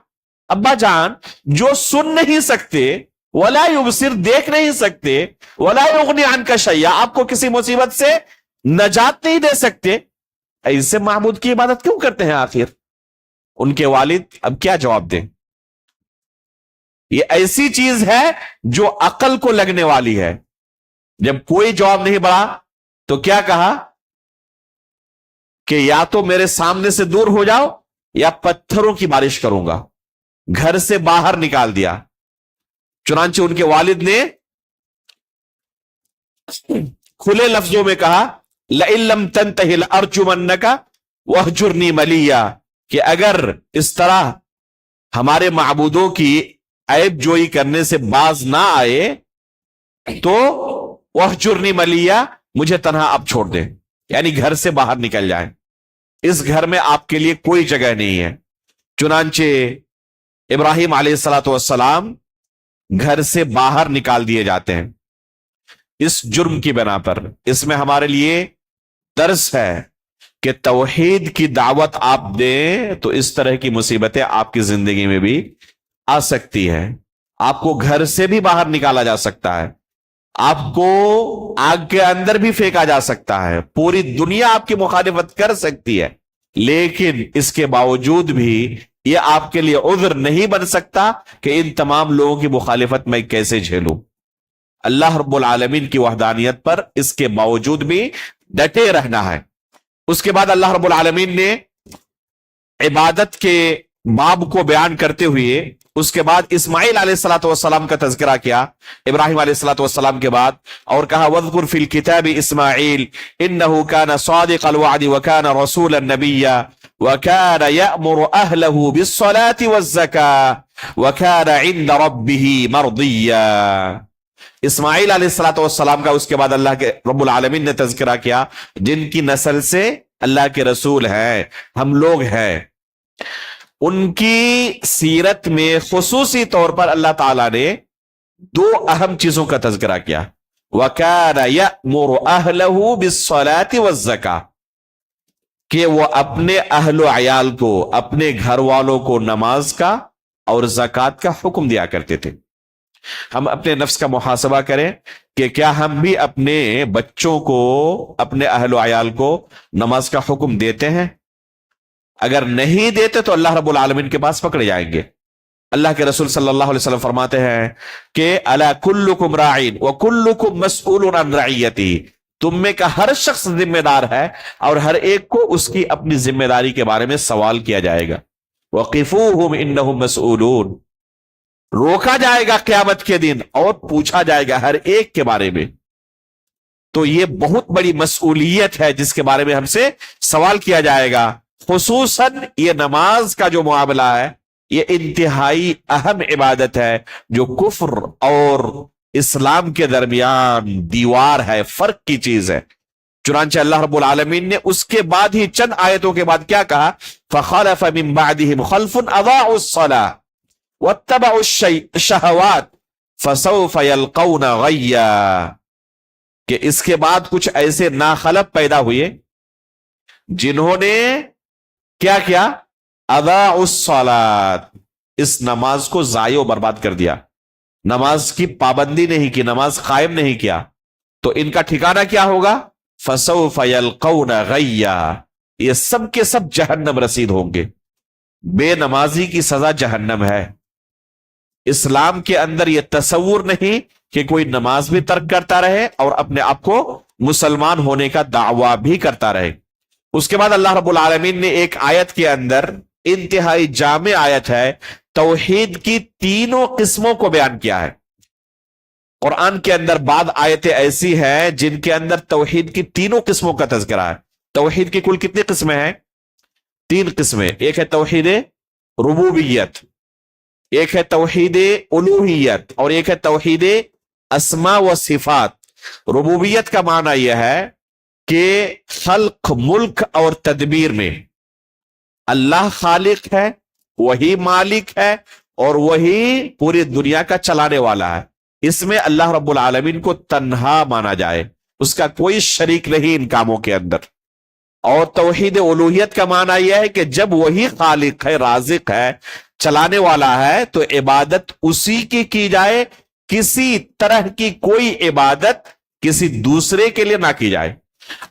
ابا جان جو سن نہیں سکتے، ولا یبصر، دیکھ نہیں سکتے، ولا یغنی عنک شیئا، آپ کو کسی مصیبت سے نجات نہیں دے سکتے، ایسے معبود کی عبادت کیوں کرتے ہیں؟ آخر ان کے والد اب کیا جواب دیں؟ یہ ایسی چیز ہے جو عقل کو لگنے والی ہے۔ جب کوئی جواب نہیں بڑھا تو کیا کہا کہ یا تو میرے سامنے سے دور ہو جاؤ یا پتھروں کی بارش کروں گا۔ گھر سے باہر نکال دیا۔ چنانچہ ان کے والد نے کھلے لفظوں میں کہا لَإِن لَّمْ تَنْتَهِ لَأَرْجُمَنَّكَ وَاهْجُرْنِي مَلِيًّا، کہ اگر اس طرح ہمارے معبودوں کی عیب جوئی کرنے سے باز نہ آئے تو وَاهْجُرْنِي مَلِيًّا، مجھے تنہا اب چھوڑ دیں، یعنی گھر سے باہر نکل جائیں، اس گھر میں آپ کے لیے کوئی جگہ نہیں ہے۔ چنانچہ ابراہیم علیہ السلام گھر سے باہر نکال دیے جاتے ہیں اس جرم کی بنا پر۔ اس میں ہمارے لیے درس ہے کہ توحید کی دعوت آپ دیں تو اس طرح کی مصیبتیں آپ کی زندگی میں بھی آ سکتی ہے۔ آپ کو گھر سے بھی باہر نکالا جا سکتا ہے، آپ کو آگ کے اندر بھی پھینکا جا سکتا ہے، پوری دنیا آپ کی مخالفت کر سکتی ہے، لیکن اس کے باوجود بھی یہ آپ کے لیے عذر نہیں بن سکتا کہ ان تمام لوگوں کی مخالفت میں کیسے جھیلوں۔ اللہ رب العالمین کی وحدانیت پر اس کے باوجود بھی ڈٹے رہنا ہے۔ اس کے بعد اللہ رب العالمین نے عبادت کے باب کو بیان کرتے ہوئے اس کے بعد اسماعیل علیہ السلام کا تذکرہ کیا، ابراہیم علیہ السلام کے بعد، اور کہا وَاذْكُرْ فِي الْكِتَابِ إِسْمَاعِيلَ إِنَّهُ كَانَ صَادِقَ الْوَعْدِ وَكَانَ رَسُولًا نَبِيًّا وَكَانَ يَأْمُرُ أَهْلَهُ بِالصَّلَاةِ وَالزَّكَاةِ وَكَانَ عِندَ رَبِّهِ مَرْضِيًّا۔ اسماعیل علیہ السلام کا اس کے بعد اللہ کے رب العالمین نے تذکرہ کیا، جن کی نسل سے اللہ کے رسول ہیں، ہم لوگ ہیں، ان کی سیرت میں خصوصی طور پر اللہ تعالیٰ نے دو اہم چیزوں کا تذکرہ کیا۔ وَكَانَ يَأْمُرُ أَهْلَهُ بِالصَّلَاةِ وَالزَّكَاةِ، کہ وہ اپنے اہل و عیال کو، اپنے گھر والوں کو نماز کا اور زکوٰۃ کا حکم دیا کرتے تھے۔ ہم اپنے نفس کا محاسبہ کریں کہ کیا ہم بھی اپنے بچوں کو، اپنے اہل و عیال کو نماز کا حکم دیتے ہیں؟ اگر نہیں دیتے تو اللہ رب العالمین کے پاس پکڑے جائیں گے۔ اللہ کے رسول صلی اللہ علیہ وسلم فرماتے ہیں کہ الا کلکم راعین وکلکم مسئول عن رعیتہ، تم میں کا ہر شخص ذمہ دار ہے اور ہر ایک کو اس کی اپنی ذمہ داری کے بارے میں سوال کیا جائے گا۔ وقفوہم انہم مسئولون، روکا جائے گا قیامت کے دن اور پوچھا جائے گا ہر ایک کے بارے میں۔ تو یہ بہت بڑی مسئولیت ہے جس کے بارے میں ہم سے سوال کیا جائے گا۔ خصوصاً یہ نماز کا جو معاملہ ہے، یہ انتہائی اہم عبادت ہے جو کفر اور اسلام کے درمیان دیوار ہے، فرق کی چیز ہے۔ چنانچہ اللہ رب العالمین نے اس کے بعد ہی چند آیتوں کے بعد کیا کہا؟ فَخَلَفَ مِن بَعْدِهِمْ خَلْفٌ أَضَاعُوا الصَّلَاةَ وَاتَّبَعُوا الشَّهَوَاتِ فَسَوْفَ يَلْقَوْنَ غَيًّا، کہ اس کے بعد کچھ ایسے ناخلف پیدا ہوئے جنہوں نے کیا کیا؟ اضاعوا الصلاۃ، اس نماز کو ضائع و برباد کر دیا، نماز کی پابندی نہیں کی، نماز قائم نہیں کیا، تو ان کا ٹھکانہ کیا ہوگا؟ فسوف یلقون غیا، یہ سب کے سب جہنم رسید ہوں گے۔ بے نمازی کی سزا جہنم ہے۔ اسلام کے اندر یہ تصور نہیں کہ کوئی نماز بھی ترک کرتا رہے اور اپنے آپ کو مسلمان ہونے کا دعویٰ بھی کرتا رہے۔ اس کے بعد اللہ رب العالمین نے ایک آیت کے اندر، انتہائی جامع آیت ہے، توحید کی تینوں قسموں کو بیان کیا ہے۔ قرآن کے اندر بعض آیتیں ایسی ہیں جن کے اندر توحید کی تینوں قسموں کا تذکرہ ہے۔ توحید کی کل کتنی قسمیں ہیں؟ تین قسمیں، ایک ہے توحید ربوبیت، ایک ہے توحید الوہیت، اور ایک ہے توحید اسماء و صفات۔ ربوبیت کا معنی یہ ہے کہ خلق، ملک اور تدبیر میں اللہ خالق ہے، وہی مالک ہے اور وہی پوری دنیا کا چلانے والا ہے۔ اس میں اللہ رب العالمین کو تنہا مانا جائے، اس کا کوئی شریک نہیں ان کاموں کے اندر۔ اور توحید الوہیت کا معنی یہ ہے کہ جب وہی خالق ہے، رازق ہے، چلانے والا ہے، تو عبادت اسی کی جائے، کسی طرح کی کوئی عبادت کسی دوسرے کے لیے نہ کی جائے۔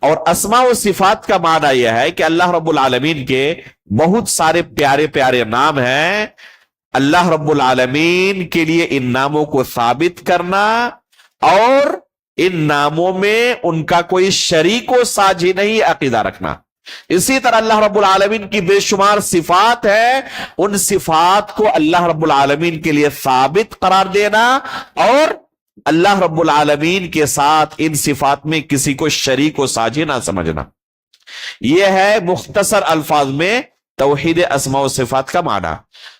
اور اسماء و صفات کا معنی یہ ہے کہ اللہ رب العالمین کے بہت سارے پیارے پیارے نام ہیں، اللہ رب العالمین کے لیے ان ناموں کو ثابت کرنا اور ان ناموں میں ان کا کوئی شریک و ساجی نہیں عقیدہ رکھنا۔ اسی طرح اللہ رب العالمین کی بے شمار صفات ہیں، ان صفات کو اللہ رب العالمین کے لیے ثابت قرار دینا اور اللہ رب العالمین کے ساتھ ان صفات میں کسی کو شریک و ساجی نہ سمجھنا۔ یہ ہے مختصر الفاظ میں توحید اسماء و صفات کا معنی۔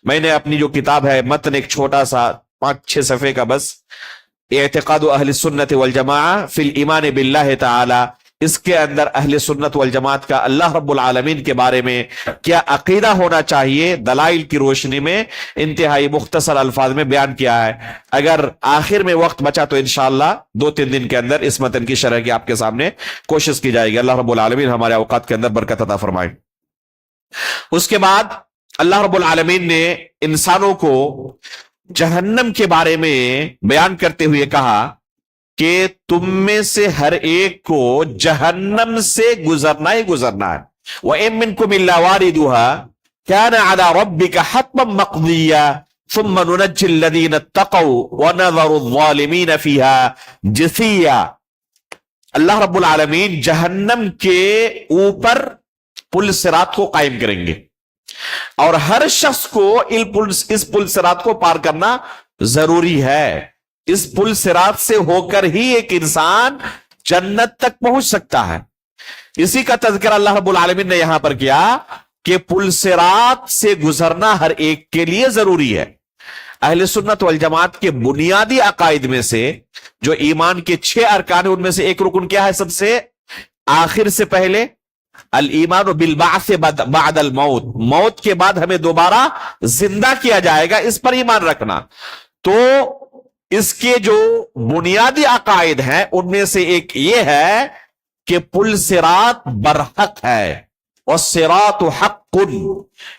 میں نے اپنی جو کتاب ہے، متن ایک چھوٹا سا 5-6 صفحے کا بس، اعتقاد اہل سنت والجماعہ فی الایمان باللہ تعالی، اس کے اندر اہل سنت والجماعت کا اللہ رب العالمین کے بارے میں کیا عقیدہ ہونا چاہیے، دلائل کی روشنی میں انتہائی مختصر الفاظ میں بیان کیا ہے۔ اگر آخر میں وقت بچا تو انشاءاللہ 2-3 دن کے اندر اس متن کی شرح کی آپ کے سامنے کوشش کی جائے گی۔ اللہ رب العالمین ہمارے اوقات کے اندر برکت عطا فرمائے۔ اس کے بعد اللہ رب العالمین نے انسانوں کو جہنم کے بارے میں بیان کرتے ہوئے کہا کہ تم میں سے ہر ایک کو جہنم سے گزرنا ہی گزرنا ہے۔ وَإِن مِّنكُمْ إِلَّا وَارِدُهَا كَانَ عَلَى رَبِّكَ حَتْمًا مَّقْضِيًّا ثُمَّ نُنَجِّي الَّذِينَ اتَّقَوْا وَنَذَرُ الظَّالِمِينَ فِيهَا جِثِيًّا۔ اللہ رب العالمین جہنم کے اوپر پل صراط کو قائم کریں گے اور ہر شخص کو اس پل صراط کو پار کرنا ضروری ہے۔ اس پل صراط سے ہو کر ہی ایک انسان جنت تک پہنچ سکتا ہے۔ اسی کا تذکرہ اللہ رب العالمین نے یہاں پر کیا کہ پل صراط سے گزرنا ہر ایک کے لیے ضروری ہے۔ اہل سنت والجماعت کے بنیادی عقائد میں سے جو ایمان کے 6 ارکان ہیں، ان میں سے ایک رکن کیا ہے؟ سب سے آخر سے پہلے الایمان بالبعث بعد الموت، موت کے بعد ہمیں دوبارہ زندہ کیا جائے گا، اس پر ایمان رکھنا۔ تو اس کے جو بنیادی عقائد ہیں ان میں سے ایک یہ ہے کہ پل صراط برحق ہے، والصراط حق۔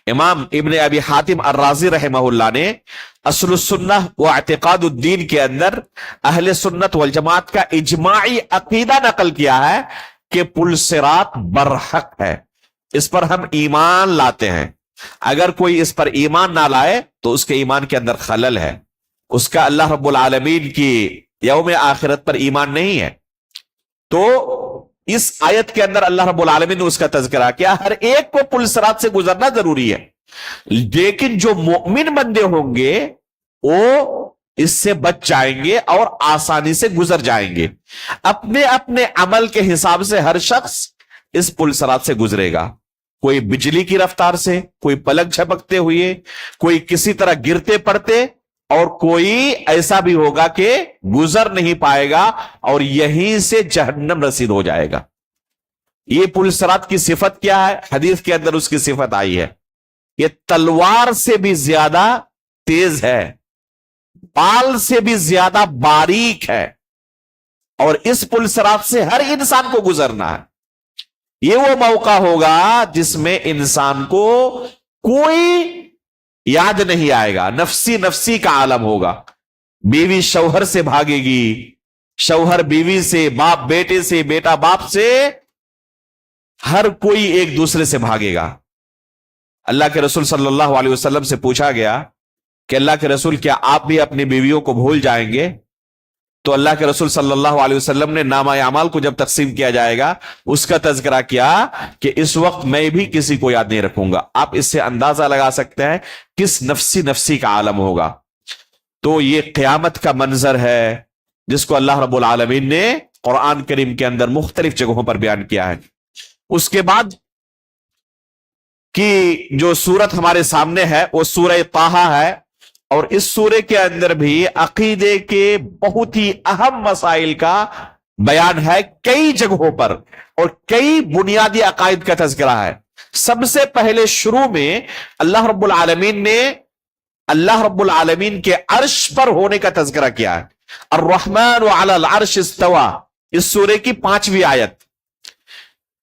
امام ابن ابی حاتم الرازی رحمہ اللہ نے اصل السنہ و اعتقاد الدین کے اندر اہل سنت والجماعت کا اجماعی عقیدہ نقل کیا ہے کہ پل صراط برحق ہے، اس پر ہم ایمان لاتے ہیں۔ اگر کوئی اس پر ایمان نہ لائے تو اس کے ایمان کے اندر خلل ہے، اس کا اللہ رب العالمین کی یوم آخرت پر ایمان نہیں ہے۔ تو اس آیت کے اندر اللہ رب العالمین نے اس کا تذکرہ کیا، ہر ایک کو پل صراط سے گزرنا ضروری ہے، لیکن جو مؤمن بندے ہوں گے وہ اس سے بچ جائیں گے اور آسانی سے گزر جائیں گے۔ اپنے اپنے عمل کے حساب سے ہر شخص اس پل صراط سے گزرے گا، کوئی بجلی کی رفتار سے، کوئی پلک جھپکتے ہوئے، کوئی کسی طرح گرتے پڑتے، اور کوئی ایسا بھی ہوگا کہ گزر نہیں پائے گا اور یہیں سے جہنم رسید ہو جائے گا۔ یہ پل صراط کی صفت کیا ہے؟ حدیث کے اندر اس کی صفت آئی ہے، یہ تلوار سے بھی زیادہ تیز ہے، بال سے بھی زیادہ باریک ہے، اور اس پل صراط سے ہر انسان کو گزرنا ہے۔ یہ وہ موقع ہوگا جس میں انسان کو کوئی یاد نہیں آئے گا، نفسی نفسی کا عالم ہوگا۔ بیوی شوہر سے بھاگے گی، شوہر بیوی سے، باپ بیٹے سے، بیٹا باپ سے، ہر کوئی ایک دوسرے سے بھاگے گا۔ اللہ کے رسول صلی اللہ علیہ وسلم سے پوچھا گیا کہ اللہ کے رسول کیا آپ بھی اپنی بیویوں کو بھول جائیں گے؟ تو اللہ کے رسول صلی اللہ علیہ وسلم نے نامہ اعمال کو جب تقسیم کیا جائے گا اس کا تذکرہ کیا کہ اس وقت میں بھی کسی کو یاد نہیں رکھوں گا۔ آپ اس سے اندازہ لگا سکتے ہیں کس نفسی نفسی کا عالم ہوگا۔ تو یہ قیامت کا منظر ہے جس کو اللہ رب العالمین نے قرآن کریم کے اندر مختلف جگہوں پر بیان کیا ہے۔ اس کے بعد کی جو سورت ہمارے سامنے ہے وہ سورہ طٰہٰ ہے، اور اس سورے کے اندر بھی عقیدے کے بہت ہی اہم مسائل کا بیان ہے، کئی جگہوں پر، اور کئی بنیادی عقائد کا تذکرہ ہے۔ سب سے پہلے شروع میں اللہ رب العالمین نے اللہ رب العالمین کے عرش پر ہونے کا تذکرہ کیا ہے۔ الرحمن علی العرش استوى، اس سورے کی 5ویں آیت۔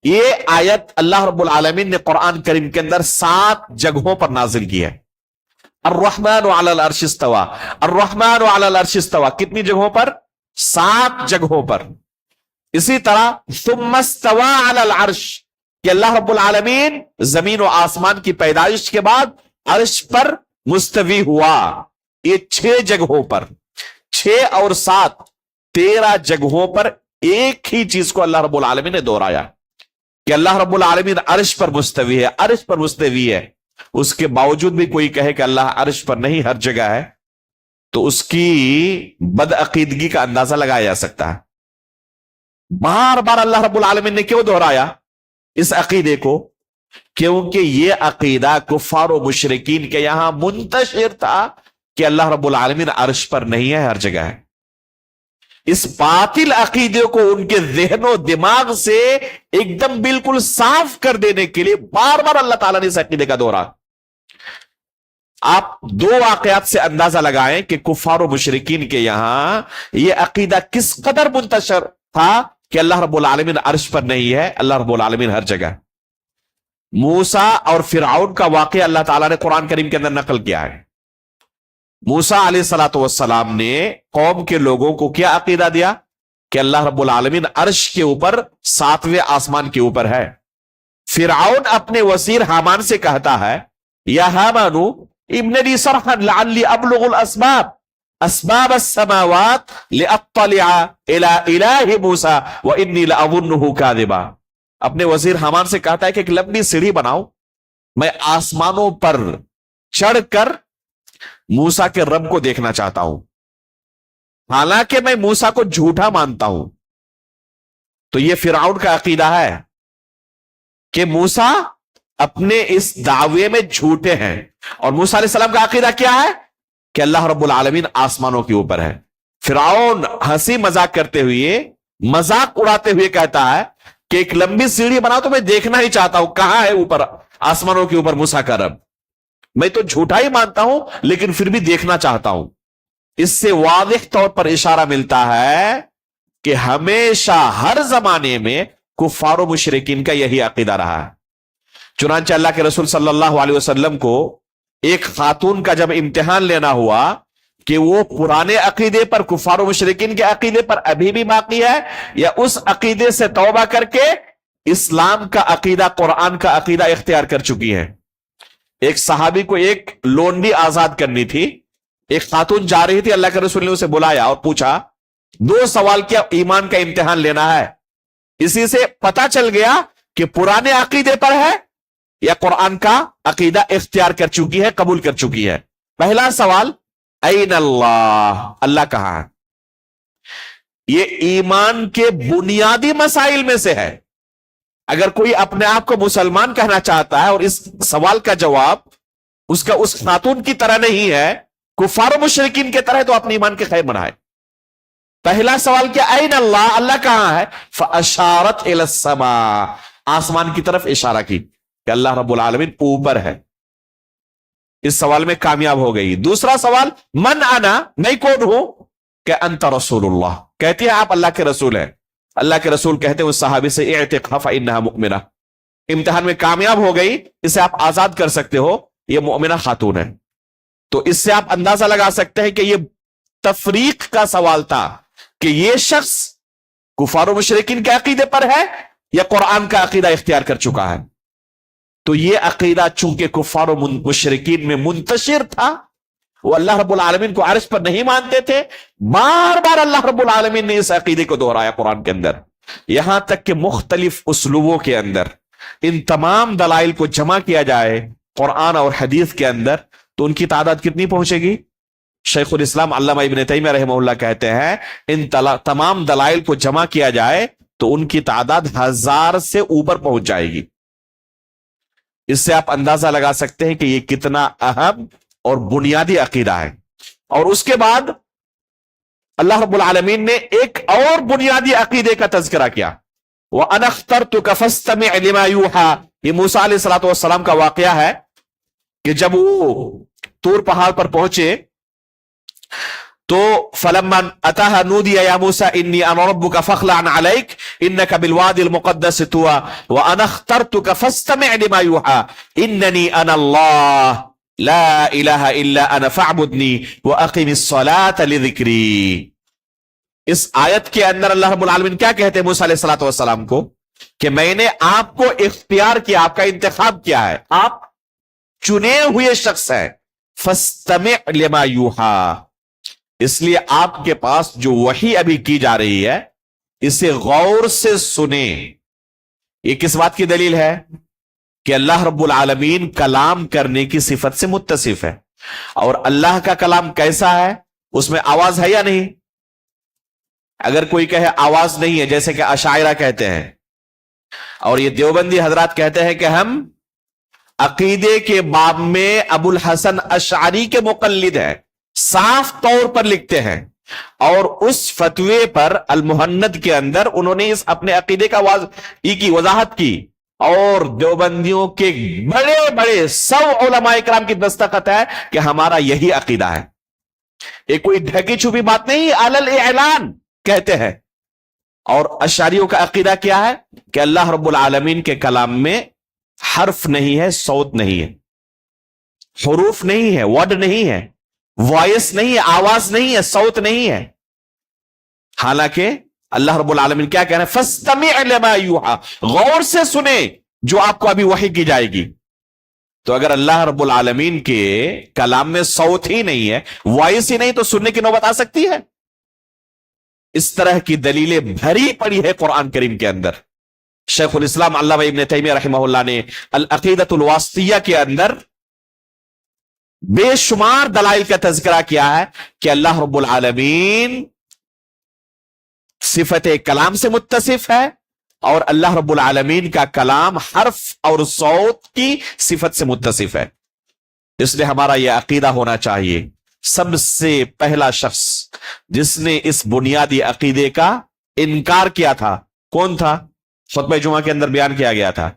یہ آیت اللہ رب العالمین نے قرآن کریم کے اندر 7 جگہوں پر نازل کی ہے۔ الرحمن علی العرش استوى، الرحمن علی العرش استوى، کتنی جگہوں پر؟ 7 جگہوں پر۔ اسی طرح ثم استوى علی العرش، کہ اللہ رب العالمین زمین و آسمان کی پیدائش کے بعد عرش پر مستوی ہوا، یہ 6 جگہوں پر، 6 اور 7، 13 جگہوں پر ایک ہی چیز کو اللہ رب العالمین نے دہرایا کہ اللہ رب العالمین عرش پر مستوی ہے، عرش پر مستوی ہے۔ اس کے باوجود بھی کوئی کہے کہ اللہ عرش پر نہیں، ہر جگہ ہے، تو اس کی بدعقیدگی کا اندازہ لگایا جا سکتا ہے۔ بار بار اللہ رب العالمین نے کیوں دہرایا اس عقیدے کو؟ کیونکہ یہ عقیدہ کفار و مشرکین کے یہاں منتشر تھا کہ اللہ رب العالمین عرش پر نہیں ہے، ہر جگہ ہے۔ اس باطل عقیدے کو ان کے ذہن و دماغ سے ایک دم بالکل صاف کر دینے کے لیے بار بار اللہ تعالیٰ نے اس عقیدے کا دورہ۔ آپ 2 واقعات سے اندازہ لگائیں کہ کفار و مشرکین کے یہاں یہ عقیدہ کس قدر منتشر تھا کہ اللہ رب العالمین عرش پر نہیں ہے، اللہ رب العالمین ہر جگہ۔ موسیٰ اور فرعون کا واقعہ اللہ تعالیٰ نے قرآن کریم کے اندر نقل کیا ہے۔ موسیٰ علیہ الصلوۃ والسلام نے قوم کے لوگوں کو کیا عقیدہ دیا کہ اللہ رب العالمین عرش کے اوپر 7ویں آسمان کے اوپر ہے۔ فرعون اپنے وزیر حامان سے کہتا ہے، یا حامان ابن لی صرحا لعلی ابلغ الاسباب اسباب السماوات لاطلع الى الہ موسیٰ وانی لاظنہ کاذبا۔ اپنے وزیر حامان سے کہتا ہے کہ ایک لمبی سیڑھی بناؤ، میں آسمانوں پر چڑھ کر موسیٰ کے رب کو دیکھنا چاہتا ہوں، حالانکہ میں موسیٰ کو جھوٹا مانتا ہوں۔ تو یہ فرعون کا عقیدہ ہے کہ موسیٰ اپنے اس دعوے میں جھوٹے ہیں. اور موسیٰ علیہ السلام کا عقیدہ کیا ہے؟ کہ اللہ رب العالمین آسمانوں کے اوپر ہے. فرعون ہنسی مذاق کرتے ہوئے، مذاق اڑاتے ہوئے کہتا ہے کہ ایک لمبی سیڑھی بنا تو میں دیکھنا ہی چاہتا ہوں کہاں ہے اوپر آسمانوں کے اوپر موسیٰ کا رب. میں تو جھوٹا ہی مانتا ہوں لیکن پھر بھی دیکھنا چاہتا ہوں. اس سے واضح طور پر اشارہ ملتا ہے کہ ہمیشہ ہر زمانے میں کفار و مشرکین کا یہی عقیدہ رہا ہے. چنانچہ اللہ کے رسول صلی اللہ علیہ وسلم کو ایک خاتون کا جب امتحان لینا ہوا کہ وہ پرانے عقیدے پر، کفار و مشرکین کے عقیدے پر ابھی بھی باقی ہے یا اس عقیدے سے توبہ کر کے اسلام کا عقیدہ، قرآن کا عقیدہ اختیار کر چکی ہے. ایک صحابی کو ایک لونڈی آزاد کرنی تھی. ایک خاتون جا رہی تھی، اللہ کے رسول نے اسے بلایا اور پوچھا، 2 سوال کیا ایمان کا امتحان لینا ہے. اسی سے پتا چل گیا کہ پرانے عقیدے پر ہے یا قرآن کا عقیدہ اختیار کر چکی ہے، قبول کر چکی ہے. پہلا سوال، این اللہ، اللہ کہاں ہے؟ یہ ایمان کے بنیادی مسائل میں سے ہے. اگر کوئی اپنے آپ کو مسلمان کہنا چاہتا ہے اور اس سوال کا جواب اس کا اس خاتون کی طرح نہیں ہے، کفار و مشرکین کی طرح، تو اپنے ایمان کے خیر منائے. پہلا سوال کیا؟ این اللہ، اللہ کہاں ہے؟ فاشارت الی السماء، آسمان کی طرف اشارہ کی کہ اللہ رب العالمین اوپر ہے. اس سوال میں کامیاب ہو گئی. دوسرا سوال، من انا، میں کون ہوں؟ کہ انت رسول اللہ، کہتی ہے آپ اللہ کے رسول ہیں. اللہ کے رسول کہتے ہیں اس صحابی سے، اعتقها فانها مؤمنہ. امتحان میں کامیاب ہو گئی، اسے آپ آزاد کر سکتے ہو، یہ مؤمنہ خاتون ہے. تو اس سے آپ اندازہ لگا سکتے ہیں کہ یہ تفریق کا سوال تھا کہ یہ شخص کفار و مشرکین کے عقیدے پر ہے یا قرآن کا عقیدہ اختیار کر چکا ہے. تو یہ عقیدہ چونکہ کفار و مشرکین میں منتشر تھا، وہ اللہ رب العالمین کو عرش پر نہیں مانتے تھے، بار بار اللہ رب العالمین نے اس عقیدے کو دہرایا قرآن کے اندر، یہاں تک کہ مختلف اسلوبوں کے اندر ان تمام دلائل کو جمع کیا جائے قرآن اور حدیث کے اندر تو ان کی تعداد کتنی پہنچے گی؟ شیخ الاسلام علامہ ابن تیمیہ رحمہ اللہ کہتے ہیں ان تمام دلائل کو جمع کیا جائے تو ان کی تعداد 1000 سے اوپر پہنچ جائے گی. اس سے آپ اندازہ لگا سکتے ہیں کہ یہ کتنا اہم اور بنیادی عقیدہ ہے. اور اس کے بعد اللہ رب العالمین نے ایک اور بنیادی عقیدے کا تذکرہ کیا. وَأَنَا اخْتَرْتُكَ فَاسْتَمِعْ لِمَا يُوحَىٰ. یہ موسیٰ علیہ السلام کا واقعہ ہے کہ جب وہ طور پہاڑ پر پہنچے تو فَلَمَّا أَتَاهَا نُودِيَ يَا مُوسَىٰ إِنِّي أَنَا رَبُّكَ فَاخْلَعْ عَلَيْكَ إِنَّكَ بِالْوَادِ الْمُقَدَّسِ طُوًى وَأَنَا اخْتَرْتُكَ فَاسْتَمِعْ لِمَا يُوحَىٰ إِنَّنِي أَنَا اللَّهُ لَا إِلَهَ إِلَّا أَنَا فَاعْبُدْنِي وَأَقِمِ الصَّلَاةَ لِذِكْرِي. اس آیت کے اندر اللہ رب العالمین کیا کہتے ہیں موسیٰ علیہ السلام کو کہ میں نے آپ کو اختیار کیا، آپ کا انتخاب کیا ہے، آپ چنے ہوئے شخص ہیں. فَاسْتَمِعْ لِمَا يُوحَىٰ، اس لیے آپ کے پاس جو وحی ابھی کی جا رہی ہے اسے غور سے سنیں. یہ کس بات کی دلیل ہے؟ کہ اللہ رب العالمین کلام کرنے کی صفت سے متصف ہے. اور اللہ کا کلام کیسا ہے؟ اس میں آواز ہے یا نہیں؟ اگر کوئی کہے آواز نہیں ہے، جیسے کہ اشاعرہ کہتے ہیں اور یہ دیوبندی حضرات کہتے ہیں کہ ہم عقیدے کے باب میں ابو الحسن اشعری کے مقلد ہیں، صاف طور پر لکھتے ہیں، اور اس فتوے پر المہند کے اندر انہوں نے اس اپنے عقیدے کا وضاحت کی، اور دیوبندیوں کے بڑے بڑے 100 علماء کرام کی دستخط ہے کہ ہمارا یہی عقیدہ ہے. یہ کوئی ڈھکی چھپی بات نہیں، علل اعلان کہتے ہیں. اور اشعریوں کا عقیدہ کیا ہے؟ کہ اللہ رب العالمین کے کلام میں حرف نہیں ہے، صوت نہیں ہے، حروف نہیں ہے، ورڈ نہیں ہے، وائس نہیں ہے، آواز نہیں ہے، صوت نہیں ہے. حالانکہ اللہ رب العالمین کیا کہہ رہے ہیں؟ فَاسْتَمِعْ لِمَا يُوحَىٰ، غور سے سنیں جو آپ کو ابھی وحی کی جائے گی. تو اگر اللہ رب العالمین کے کلام میں صوت ہی نہیں ہے، وائس ہی نہیں، تو سننے کی نوبت آ سکتی ہے. اس طرح کی دلیلیں بھری پڑی ہے قرآن کریم کے اندر. شیخ الاسلام علامہ ابن تیمیہ رحمہ اللہ نے العقیدۃ الواسطیہ کے اندر بے شمار دلائل کا تذکرہ کیا ہے کہ اللہ رب العالمین صفت کلام سے متصف ہے اور اللہ رب العالمین کا کلام حرف اور صوت کی صفت سے متصف ہے. اس لیے ہمارا یہ عقیدہ ہونا چاہیے. سب سے پہلا شخص جس نے اس بنیادی عقیدے کا انکار کیا تھا کون تھا؟ خطبہ جمعہ کے اندر بیان کیا گیا تھا.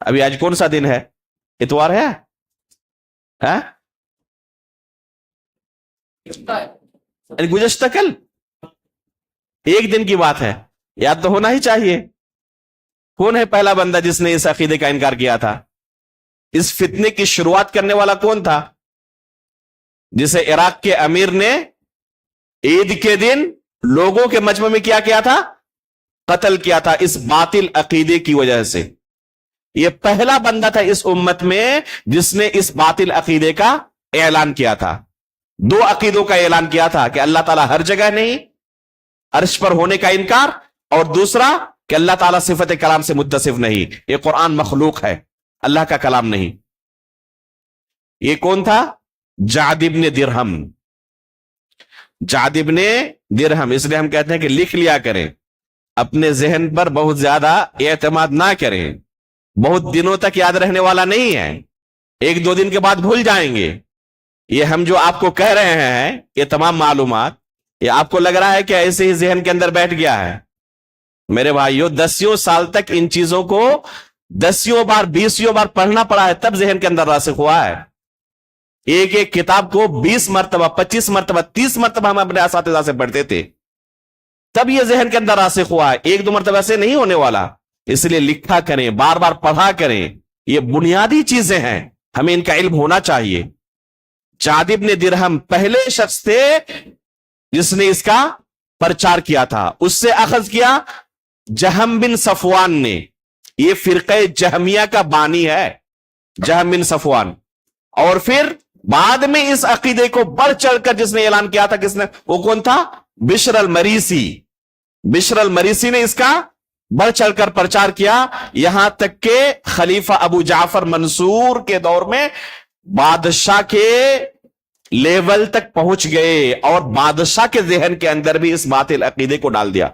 ابھی آج کون سا دن ہے؟ اتوار ہے؟ گزشتہ کل ایک دن کی بات ہے، یاد تو ہونا ہی چاہیے. کون ہے پہلا بندہ جس نے اس عقیدے کا انکار کیا تھا؟ اس فتنے کی شروعات کرنے والا کون تھا؟ جسے عراق کے امیر نے عید کے دن لوگوں کے مجمع میں کیا تھا؟ قتل کیا تھا اس باطل عقیدے کی وجہ سے. یہ پہلا بندہ تھا اس امت میں جس نے اس باطل عقیدے کا اعلان کیا تھا. دو عقیدوں کا اعلان کیا تھا کہ اللہ تعالیٰ ہر جگہ نہیں، عرش پر ہونے کا انکار، اور دوسرا کہ اللہ تعالیٰ صفت کلام سے متصف نہیں، یہ قرآن مخلوق ہے، اللہ کا کلام نہیں. یہ کون تھا؟ جعد ابن درہم. جعد ابن درہم. اس لیے ہم کہتے ہیں کہ لکھ لیا کریں، اپنے ذہن پر بہت زیادہ اعتماد نہ کریں، بہت دنوں تک یاد رہنے والا نہیں ہے، ایک دو دن کے بعد بھول جائیں گے. یہ ہم جو آپ کو کہہ رہے ہیں یہ تمام معلومات، یہ آپ کو لگ رہا ہے کہ ایسے ہی ذہن کے اندر بیٹھ گیا ہے. میرے بھائیو، 10 سال تک ان چیزوں کو 10 بار 20 بار پڑھنا پڑا ہے، تب ذہن کے اندر راسخ ہوا ہے. ایک ایک کتاب کو 20 مرتبہ 25 مرتبہ 30 مرتبہ ہم اپنے اساتذہ سے پڑھتے تھے، تب یہ ذہن کے اندر راسخ ہوا ہے. ایک دو مرتبہ سے نہیں ہونے والا. اس لیے لکھا کریں، بار بار پڑھا کریں، یہ بنیادی چیزیں ہیں، ہمیں ان کا علم ہونا چاہیے. جعد ابن درہم پہلے شخص تھے جس نے اس کا پرچار کیا تھا. اس سے اخذ کیا جہم بن صفوان نے. یہ فرقہ جہمیہ کا بانی ہے جہم بن صفوان. اور پھر بعد میں اس عقیدے کو بڑھ چڑھ کر جس نے اعلان کیا تھا، کس نے؟ وہ کون تھا؟ بشر المریسی. بشر المریسی نے اس کا بڑھ چڑھ کر پرچار کیا، یہاں تک کہ خلیفہ ابو جعفر منصور کے دور میں بادشاہ کے لیول تک پہنچ گئے، اور بادشاہ کے ذہن کے اندر بھی اس باطل عقیدے کو ڈال دیا.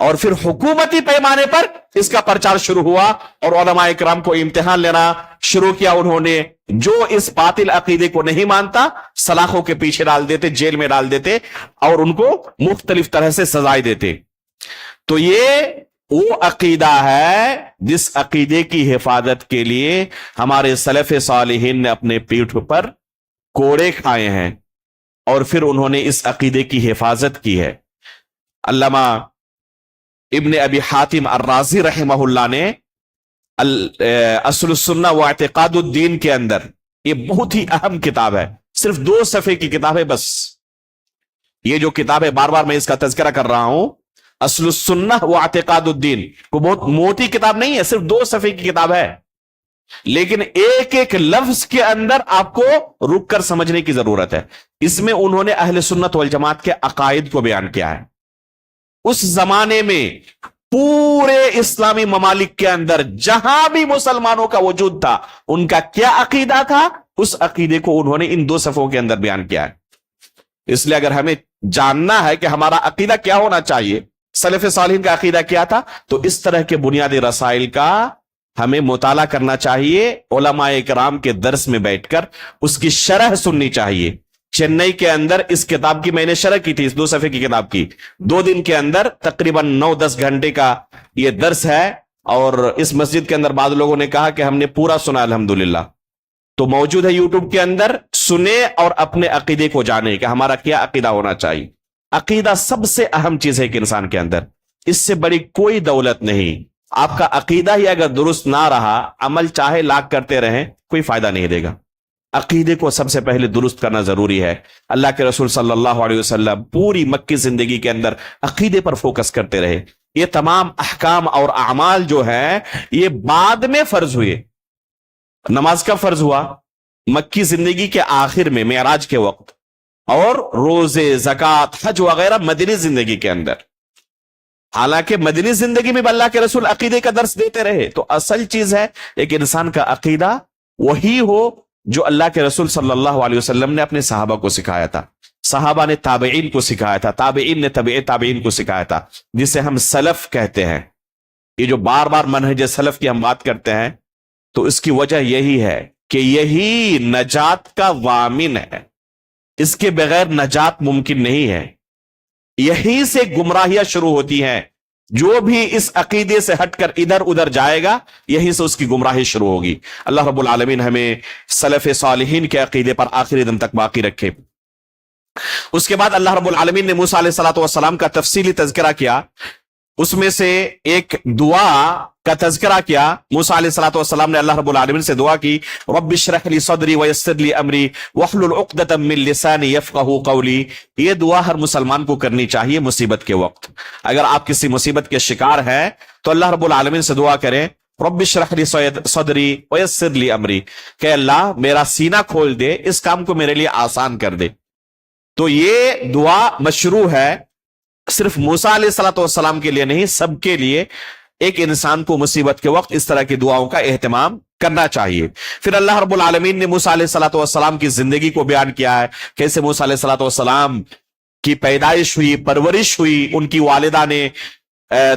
اور پھر حکومتی پیمانے پر اس کا پرچار شروع ہوا، اور علماء اکرام کو امتحان لینا شروع کیا. انہوں نے جو اس باطل عقیدے کو نہیں مانتا سلاخوں کے پیچھے ڈال دیتے، جیل میں ڈال دیتے، اور ان کو مختلف طرح سے سزائیں دیتے. تو یہ وہ عقیدہ ہے جس عقیدے کی حفاظت کے لیے ہمارے سلف صالحین نے اپنے پیٹھ پر کوڑے کھائے ہیں، اور پھر انہوں نے اس عقیدے کی حفاظت کی ہے. علامہ ابن ابی حاتم الرازی رحمہ اللہ نے اصل السنہ و اعتقاد الدین کے اندر، یہ بہت ہی اہم کتاب ہے، صرف 2 صفحے کی کتاب ہے بس. یہ جو کتاب ہے بار بار میں اس کا تذکرہ کر رہا ہوں، اصل السنہ و اعتقاد الدین، وہ بہت موٹی کتاب نہیں ہے، صرف 2 صفحے کی کتاب ہے، لیکن ایک ایک لفظ کے اندر آپ کو رک کر سمجھنے کی ضرورت ہے. اس میں انہوں نے اہل سنت والجماعت کے عقائد کو بیان کیا ہے. اس زمانے میں پورے اسلامی ممالک کے اندر جہاں بھی مسلمانوں کا وجود تھا، ان کا کیا عقیدہ تھا، اس عقیدے کو انہوں نے ان 2 صفحوں کے اندر بیان کیا ہے. اس لیے اگر ہمیں جاننا ہے کہ ہمارا عقیدہ کیا ہونا چاہیے، سلف صالحین کا عقیدہ کیا تھا، تو اس طرح کے بنیادی رسائل کا ہمیں مطالعہ کرنا چاہیے. علماء کرام کے درس میں بیٹھ کر اس کی شرح سننی چاہیے. چنئی کے اندر اس کتاب کی میں نے شرح کی تھی، اس 2 صفحے کی کتاب کی. 2 دن کے اندر تقریباً 9-10 گھنٹے کا یہ درس ہے، اور اس مسجد کے اندر بعض لوگوں نے کہا کہ ہم نے پورا سنا الحمدللہ. تو موجود ہے یوٹیوب کے اندر، سنے اور اپنے عقیدے کو جانے کہ ہمارا کیا عقیدہ ہونا چاہیے. عقیدہ سب سے اہم چیز ہے کہ انسان کے اندر، اس سے بڑی کوئی دولت نہیں. آپ کا عقیدہ ہی اگر درست نہ رہا، عمل چاہے لاکھ کرتے رہیں، کوئی فائدہ نہیں دے گا. عقیدے کو سب سے پہلے درست کرنا ضروری ہے. اللہ کے رسول صلی اللہ علیہ وسلم پوری مکی زندگی کے اندر عقیدے پر فوکس کرتے رہے. یہ تمام احکام اور اعمال جو ہیں یہ بعد میں فرض ہوئے. نماز کا فرض ہوا مکی زندگی کے آخر میں معراج کے وقت، اور روزے، زکوٰۃ، حج وغیرہ مدنی زندگی کے اندر. حالانکہ مدنی زندگی میں اللہ کے رسول عقیدے کا درس دیتے رہے. تو اصل چیز ہے ایک انسان کا عقیدہ وہی ہو جو اللہ کے رسول صلی اللہ علیہ وسلم نے اپنے صحابہ کو سکھایا تھا، صحابہ نے تابعین کو سکھایا تھا، تابعین نے تابعین کو سکھایا تھا، جسے ہم سلف کہتے ہیں. یہ جو بار بار منہج سلف کی ہم بات کرتے ہیں تو اس کی وجہ یہی ہے کہ یہی نجات کا ضامن ہے، اس کے بغیر نجات ممکن نہیں ہے۔ یہیں سے گمراہیاں شروع ہوتی ہیں، جو بھی اس عقیدے سے ہٹ کر ادھر ادھر جائے گا یہیں سے اس کی گمراہی شروع ہوگی۔ اللہ رب العالمین ہمیں سلف صالحین کے عقیدے پر آخری دن تک باقی رکھے۔ اس کے بعد اللہ رب العالمین نے موسیٰ علیہ السلام کا تفصیلی تذکرہ کیا، اس میں سے ایک دعا کا تذکرہ کیا۔ موسیٰ علیہ السلام نے اللہ رب العالمین سے دعا کی، رب اشرح لی صدری ویسر لی امری واحلل عقدۃ من لسانی یفقہوا قولی۔ یہ دعا ہر مسلمان کو کرنی چاہیے مصیبت کے وقت۔ اگر آپ کسی مصیبت کے شکار ہیں تو اللہ رب العالمین سے دعا کریں، رب اشرح لی صدری ویسر لی امری، کہ اللہ میرا سینہ کھول دے، اس کام کو میرے لیے آسان کر دے۔ تو یہ دعا مشروع ہے، صرف موسیٰ علیہ السلام کے لیے نہیں، سب کے لیے ایک انسان کو مصیبت کے وقت اس طرح کی دعاؤں کا اہتمام کرنا چاہیے۔ پھر اللہ رب العالمین نے موسیٰ علیہ السلام کی زندگی کو بیان کیا ہے، کیسے موسیٰ علیہ السلام کی پیدائش ہوئی، پرورش ہوئی، ان کی والدہ نے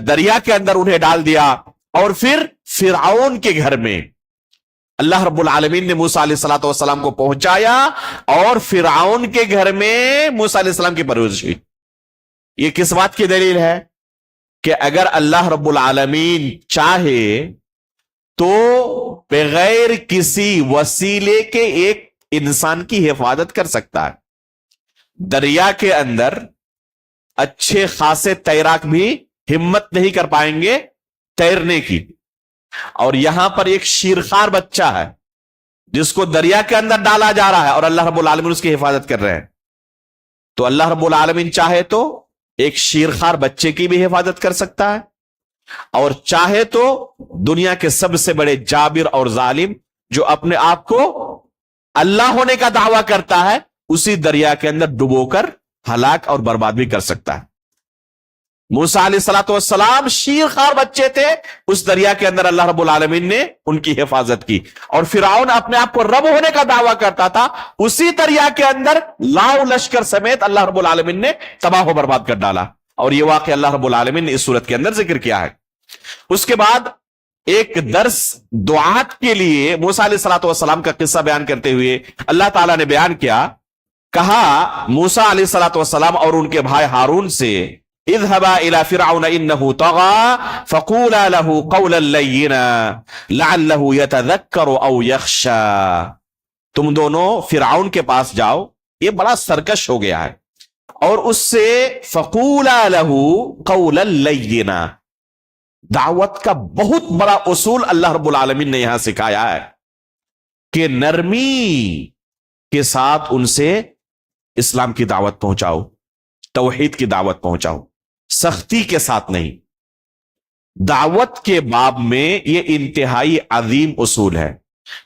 دریا کے اندر انہیں ڈال دیا، اور پھر فرعون کے گھر میں اللہ رب العالمین نے موسیٰ علیہ السلام کو پہنچایا، اور فرعون کے گھر میں موسیٰ علیہ السلام کی پرورش ہوئی۔ یہ کس بات کی دلیل ہے؟ کہ اگر اللہ رب العالمین چاہے تو بغیر کسی وسیلے کے ایک انسان کی حفاظت کر سکتا ہے۔ دریا کے اندر اچھے خاصے تیراک بھی ہمت نہیں کر پائیں گے تیرنے کی، اور یہاں پر ایک شیرخوار بچہ ہے جس کو دریا کے اندر ڈالا جا رہا ہے اور اللہ رب العالمین اس کی حفاظت کر رہے ہیں۔ تو اللہ رب العالمین چاہے تو ایک شیرخوار بچے کی بھی حفاظت کر سکتا ہے، اور چاہے تو دنیا کے سب سے بڑے جابر اور ظالم جو اپنے آپ کو اللہ ہونے کا دعویٰ کرتا ہے اسی دریا کے اندر ڈبو کر ہلاک اور برباد بھی کر سکتا ہے۔ موسیٰ علیہ السلام شیرخوار بچے تھے، اس دریا کے اندر اللہ رب العالمین نے ان کی حفاظت کی، اور فرعون اپنے آپ کو رب ہونے کا دعویٰ کرتا تھا، اسی دریا کے اندر لاؤ لشکر سمیت اللہ رب العالمین نے تباہ و برباد کر ڈالا، اور یہ واقعہ اللہ رب العالمین نے اس صورت کے اندر ذکر کیا ہے۔ اس کے بعد ایک درس دعات کے لیے موسیٰ علیہ السلام کا قصہ بیان کرتے ہوئے اللہ تعالیٰ نے بیان کیا، کہا موسیٰ علیہ السلام اور ان کے بھائی ہارون سے، اذهبا الى فرعون انه طغى فقولا له قولا لينا لعله يتذكر او يخشى۔ تم دونوں فرعون کے پاس جاؤ، یہ بڑا سرکش ہو گیا ہے، اور اس سے فقولا له قولا لينا، دعوت کا بہت بڑا اصول اللہ رب العالمین نے یہاں سکھایا ہے کہ نرمی کے ساتھ ان سے اسلام کی دعوت پہنچاؤ، توحید کی دعوت پہنچاؤ، سختی کے ساتھ نہیں۔ دعوت کے باب میں یہ انتہائی عظیم اصول ہے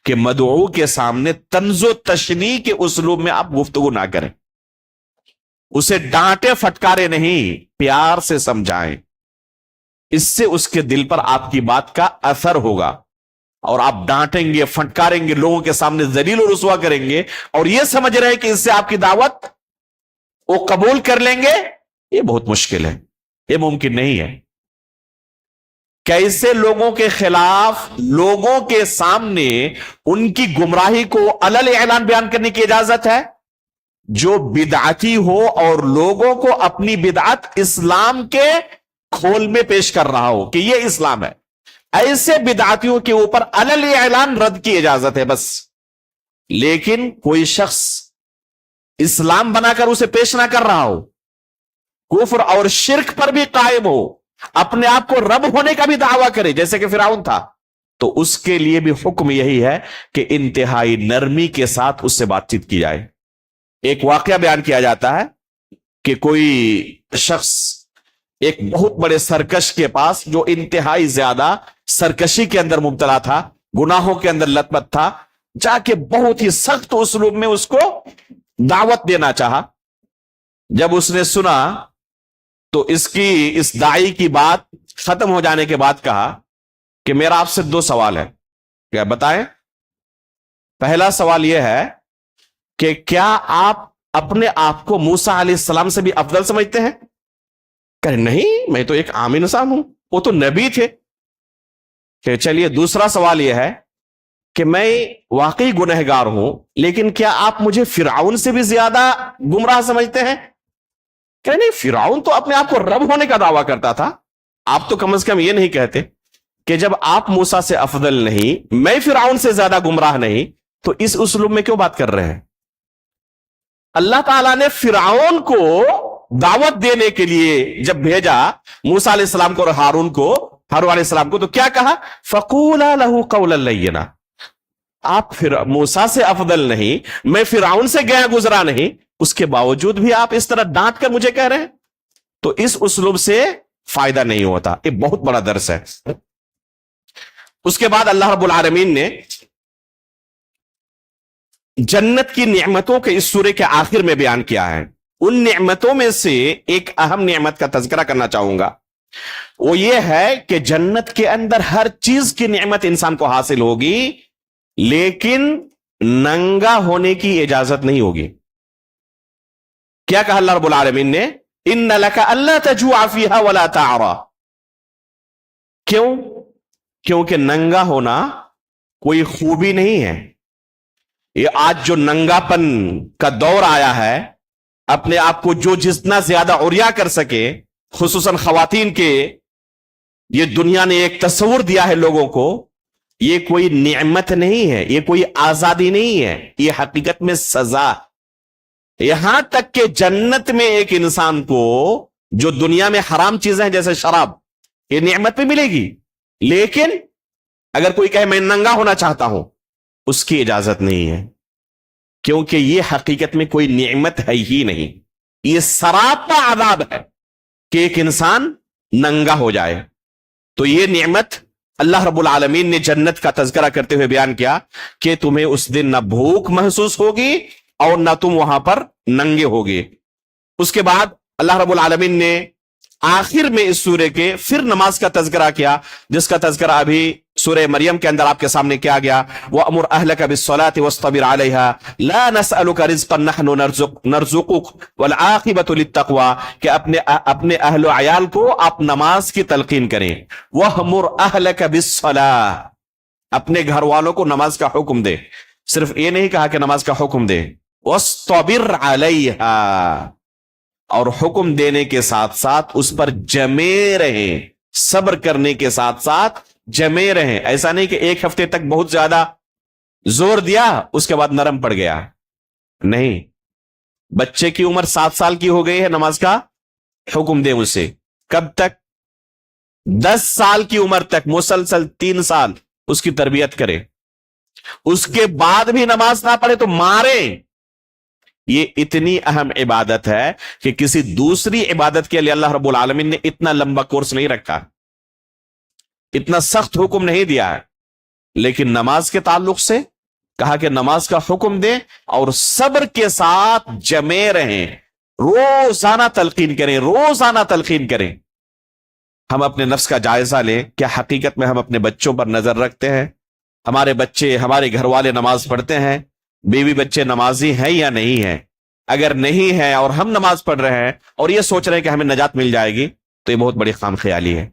کہ مدعو کے سامنے طنز و تشنیع کے اسلوب میں آپ گفتگو نہ کریں، اسے ڈانٹے پھٹکارے نہیں، پیار سے سمجھائیں، اس سے اس کے دل پر آپ کی بات کا اثر ہوگا، اور آپ ڈانٹیں گے، پھٹکاریں گے، لوگوں کے سامنے ذلیل و رسوا کریں گے، اور یہ سمجھ رہے کہ اس سے آپ کی دعوت وہ قبول کر لیں گے، یہ بہت مشکل ہے، یہ ممکن نہیں ہے۔ کیسے لوگوں کے خلاف، لوگوں کے سامنے ان کی گمراہی کو علل اعلان بیان کرنے کی اجازت ہے؟ جو بدعتی ہو اور لوگوں کو اپنی بدعت اسلام کے کھول میں پیش کر رہا ہو کہ یہ اسلام ہے، ایسے بدعتیوں کے اوپر علل اعلان رد کی اجازت ہے بس۔ لیکن کوئی شخص اسلام بنا کر اسے پیش نہ کر رہا ہو، کفر اور شرک پر بھی قائم ہو، اپنے آپ کو رب ہونے کا بھی دعویٰ کرے جیسے کہ فرعون تھا، تو اس کے لیے بھی حکم یہی ہے کہ انتہائی نرمی کے ساتھ اس سے بات چیت کی جائے۔ ایک واقعہ بیان کیا جاتا ہے کہ کوئی شخص ایک بہت بڑے سرکش کے پاس، جو انتہائی زیادہ سرکشی کے اندر مبتلا تھا، گناہوں کے اندر لت پت تھا، جا کے بہت ہی سخت اسلوب میں اس کو دعوت دینا چاہا۔ جب اس نے سنا تو اس داعی کی بات ختم ہو جانے کے بعد کہا کہ میرا آپ سے 2 سوال ہے، کیا بتائیں؟ پہلا سوال یہ ہے کہ کیا آپ اپنے آپ کو موسیٰ علیہ السلام سے بھی افضل سمجھتے ہیں؟ کہ نہیں، میں تو ایک عام انسان ہوں، وہ تو نبی تھے، کہ چلیے دوسرا سوال یہ ہے کہ میں واقعی گنہگار ہوں، لیکن کیا آپ مجھے فرعون سے بھی زیادہ گمراہ سمجھتے ہیں؟ کہ نہیں، فرعون تو اپنے آپ کو رب ہونے کا دعویٰ کرتا تھا، آپ تو کم از کم یہ نہیں کہتے کہ جب آپ موسیٰ سے افضل نہیں، میں فرعون سے زیادہ گمراہ نہیں، تو اس اسلوب میں کیوں بات کر رہے ہیں؟ اللہ تعالیٰ نے فرعون کو دعوت دینے کے لیے جب بھیجا موسیٰ علیہ السلام کو اور ہارون علیہ السلام کو، تو کیا کہا؟ فَقُولَا لَهُ قَوْلًا لَيِّنًا، آپ موسیٰ سے افضل نہیں، میں فرعون سے گیا گزرا نہیں، اس کے باوجود بھی آپ اس طرح ڈانٹ کر مجھے کہہ رہے ہیں؟ تو اس اسلوب سے فائدہ نہیں ہوتا، یہ بہت بڑا درس ہے۔ اس کے بعد اللہ رب العالمین نے جنت کی نعمتوں کے اس سورے کے آخر میں بیان کیا ہے۔ ان نعمتوں میں سے ایک اہم نعمت کا تذکرہ کرنا چاہوں گا، وہ یہ ہے کہ جنت کے اندر ہر چیز کی نعمت انسان کو حاصل ہوگی، لیکن ننگا ہونے کی اجازت نہیں ہوگی۔ کیا کہا اللہ رب العالمین نے؟ ان لک الا تجوع فیہا ولا تعرا۔ کیوں؟ کیونکہ ننگا ہونا کوئی خوبی نہیں ہے۔ یہ آج جو ننگا پن کا دور آیا ہے، اپنے آپ کو جو جتنا زیادہ عریا کر سکے، خصوصاً خواتین کے، یہ دنیا نے ایک تصور دیا ہے لوگوں کو، یہ کوئی نعمت نہیں ہے، یہ کوئی آزادی نہیں ہے، یہ حقیقت میں سزا۔ یہاں تک کہ جنت میں ایک انسان کو جو دنیا میں حرام چیزیں ہیں جیسے شراب، یہ نعمت بھی ملے گی، لیکن اگر کوئی کہے میں ننگا ہونا چاہتا ہوں، اس کی اجازت نہیں ہے، کیونکہ یہ حقیقت میں کوئی نعمت ہے ہی نہیں، یہ سراپا عذاب ہے کہ ایک انسان ننگا ہو جائے۔ تو یہ نعمت اللہ رب العالمین نے جنت کا تذکرہ کرتے ہوئے بیان کیا کہ تمہیں اس دن نہ بھوک محسوس ہوگی اور نہ تم وہاں پر ننگے ہوگے۔ اس کے بعد اللہ رب العالمین نے آخر میں اس سورے کے پھر نماز کا تذکرہ کیا، جس کا تذکرہ ابھی سورہ مریم کے اندر آپ کے سامنے کیا گیا۔ وَأْمُرْ أَهْلَكَ بِالصَّلَاةِ وَاصْطَبِرْ عَلَيْهَا لَا نَسْأَلُكَ رِزْقًا نَحْنُ نَرْزُقُكَ وَالْعَاقِبَةُ لِلتَّقْوَىٰ، کہ اپنے اہل و عیال کو آپ نماز کی تلقین کریں۔ وَأْمُرْ أَهْلَكَ بِالصَّلَاةِ، اپنے گھر والوں کو نماز کا حکم دے، صرف یہ نہیں کہا کہ نماز کا حکم دے، وَاصْطَبِرْ عَلَيْهَا، اور حکم دینے کے ساتھ ساتھ اس پر جمے رہیں، صبر کرنے کے ساتھ ساتھ جمے رہیں۔ ایسا نہیں کہ ایک ہفتے تک بہت زیادہ زور دیا اس کے بعد نرم پڑ گیا، نہیں۔ بچے کی عمر 7 سال کی ہو گئی ہے، نماز کا حکم دیں اسے، کب تک؟ 10 سال کی عمر تک مسلسل 3 سال اس کی تربیت کرے، اس کے بعد بھی نماز نہ پڑھے تو ماریں۔ یہ اتنی اہم عبادت ہے کہ کسی دوسری عبادت کے لیے اللہ رب العالمین نے اتنا لمبا کورس نہیں رکھا، اتنا سخت حکم نہیں دیا ہے، لیکن نماز کے تعلق سے کہا کہ نماز کا حکم دیں اور صبر کے ساتھ جمے رہیں، روزانہ تلقین کریں، روزانہ تلقین کریں۔ ہم اپنے نفس کا جائزہ لیں، کیا حقیقت میں ہم اپنے بچوں پر نظر رکھتے ہیں؟ ہمارے بچے، ہمارے گھر والے نماز پڑھتے ہیں؟ بیوی بچے نمازی ہیں یا نہیں ہیں؟ اگر نہیں ہے اور ہم نماز پڑھ رہے ہیں اور یہ سوچ رہے ہیں کہ ہمیں نجات مل جائے گی، تو یہ بہت بڑی خام خیالی ہے۔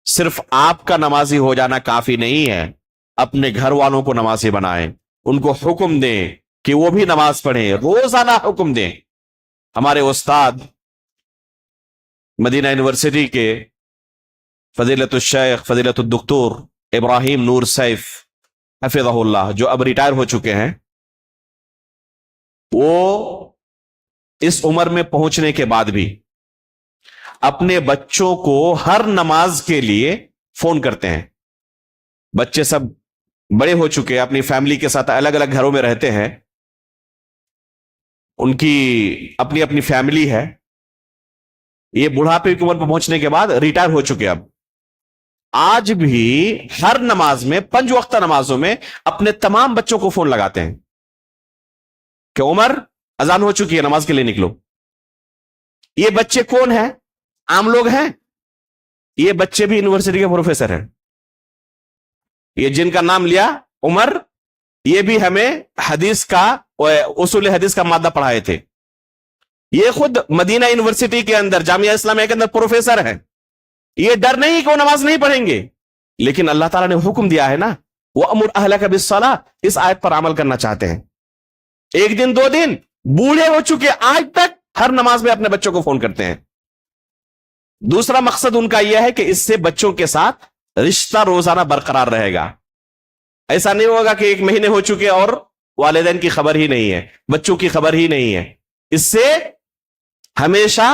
صرف آپ کا نمازی ہو جانا کافی نہیں ہے، اپنے گھر والوں کو نمازی بنائیں، ان کو حکم دیں کہ وہ بھی نماز پڑھیں، روزانہ حکم دیں۔ ہمارے استاد مدینہ یونیورسٹی کے فضیلت الشیخ فضیلت الدکتور ابراہیم نور سیف حفظہ اللہ، جو اب ریٹائر ہو چکے ہیں، وہ اس عمر میں پہنچنے کے بعد بھی اپنے بچوں کو ہر نماز کے لیے فون کرتے ہیں۔ بچے سب بڑے ہو چکے ہیں، اپنی فیملی کے ساتھ الگ الگ گھروں میں رہتے ہیں، ان کی اپنی اپنی فیملی ہے، یہ بڑھاپے کی عمر پر پہنچنے کے بعد ریٹائر ہو چکے، اب آج بھی ہر نماز میں، 5 وقتہ نمازوں میں اپنے تمام بچوں کو فون لگاتے ہیں کہ عمر اذان ہو چکی ہے، نماز کے لیے نکلو۔ یہ بچے کون ہیں؟ عام لوگ ہیں؟ یہ بچے بھی یونیورسٹی کے پروفیسر ہیں۔ یہ جن کا نام لیا عمر، یہ بھی ہمیں حدیث کا، اصول حدیث کا مادہ پڑھائے تھے۔ یہ خود مدینہ یونیورسٹی کے اندر، جامعہ اسلامیہ کے اندر پروفیسر ہیں۔ یہ ڈر نہیں کہ وہ نماز نہیں پڑھیں گے، لیکن اللہ تعالیٰ نے حکم دیا ہے نا وَأْمُرْ أَهْلَكَ بِالصَّلَاةِ، اس آیت پر عمل کرنا چاہتے ہیں. ایک دن 2 دن بوڑھے ہو چکے آج تک ہر نماز میں اپنے بچوں کو فون کرتے ہیں. دوسرا مقصد ان کا یہ ہے کہ اس سے بچوں کے ساتھ رشتہ روزانہ برقرار رہے گا. ایسا نہیں ہوگا کہ 1 مہینے ہو چکے اور والدین کی خبر ہی نہیں ہے، بچوں کی خبر ہی نہیں ہے. اس سے ہمیشہ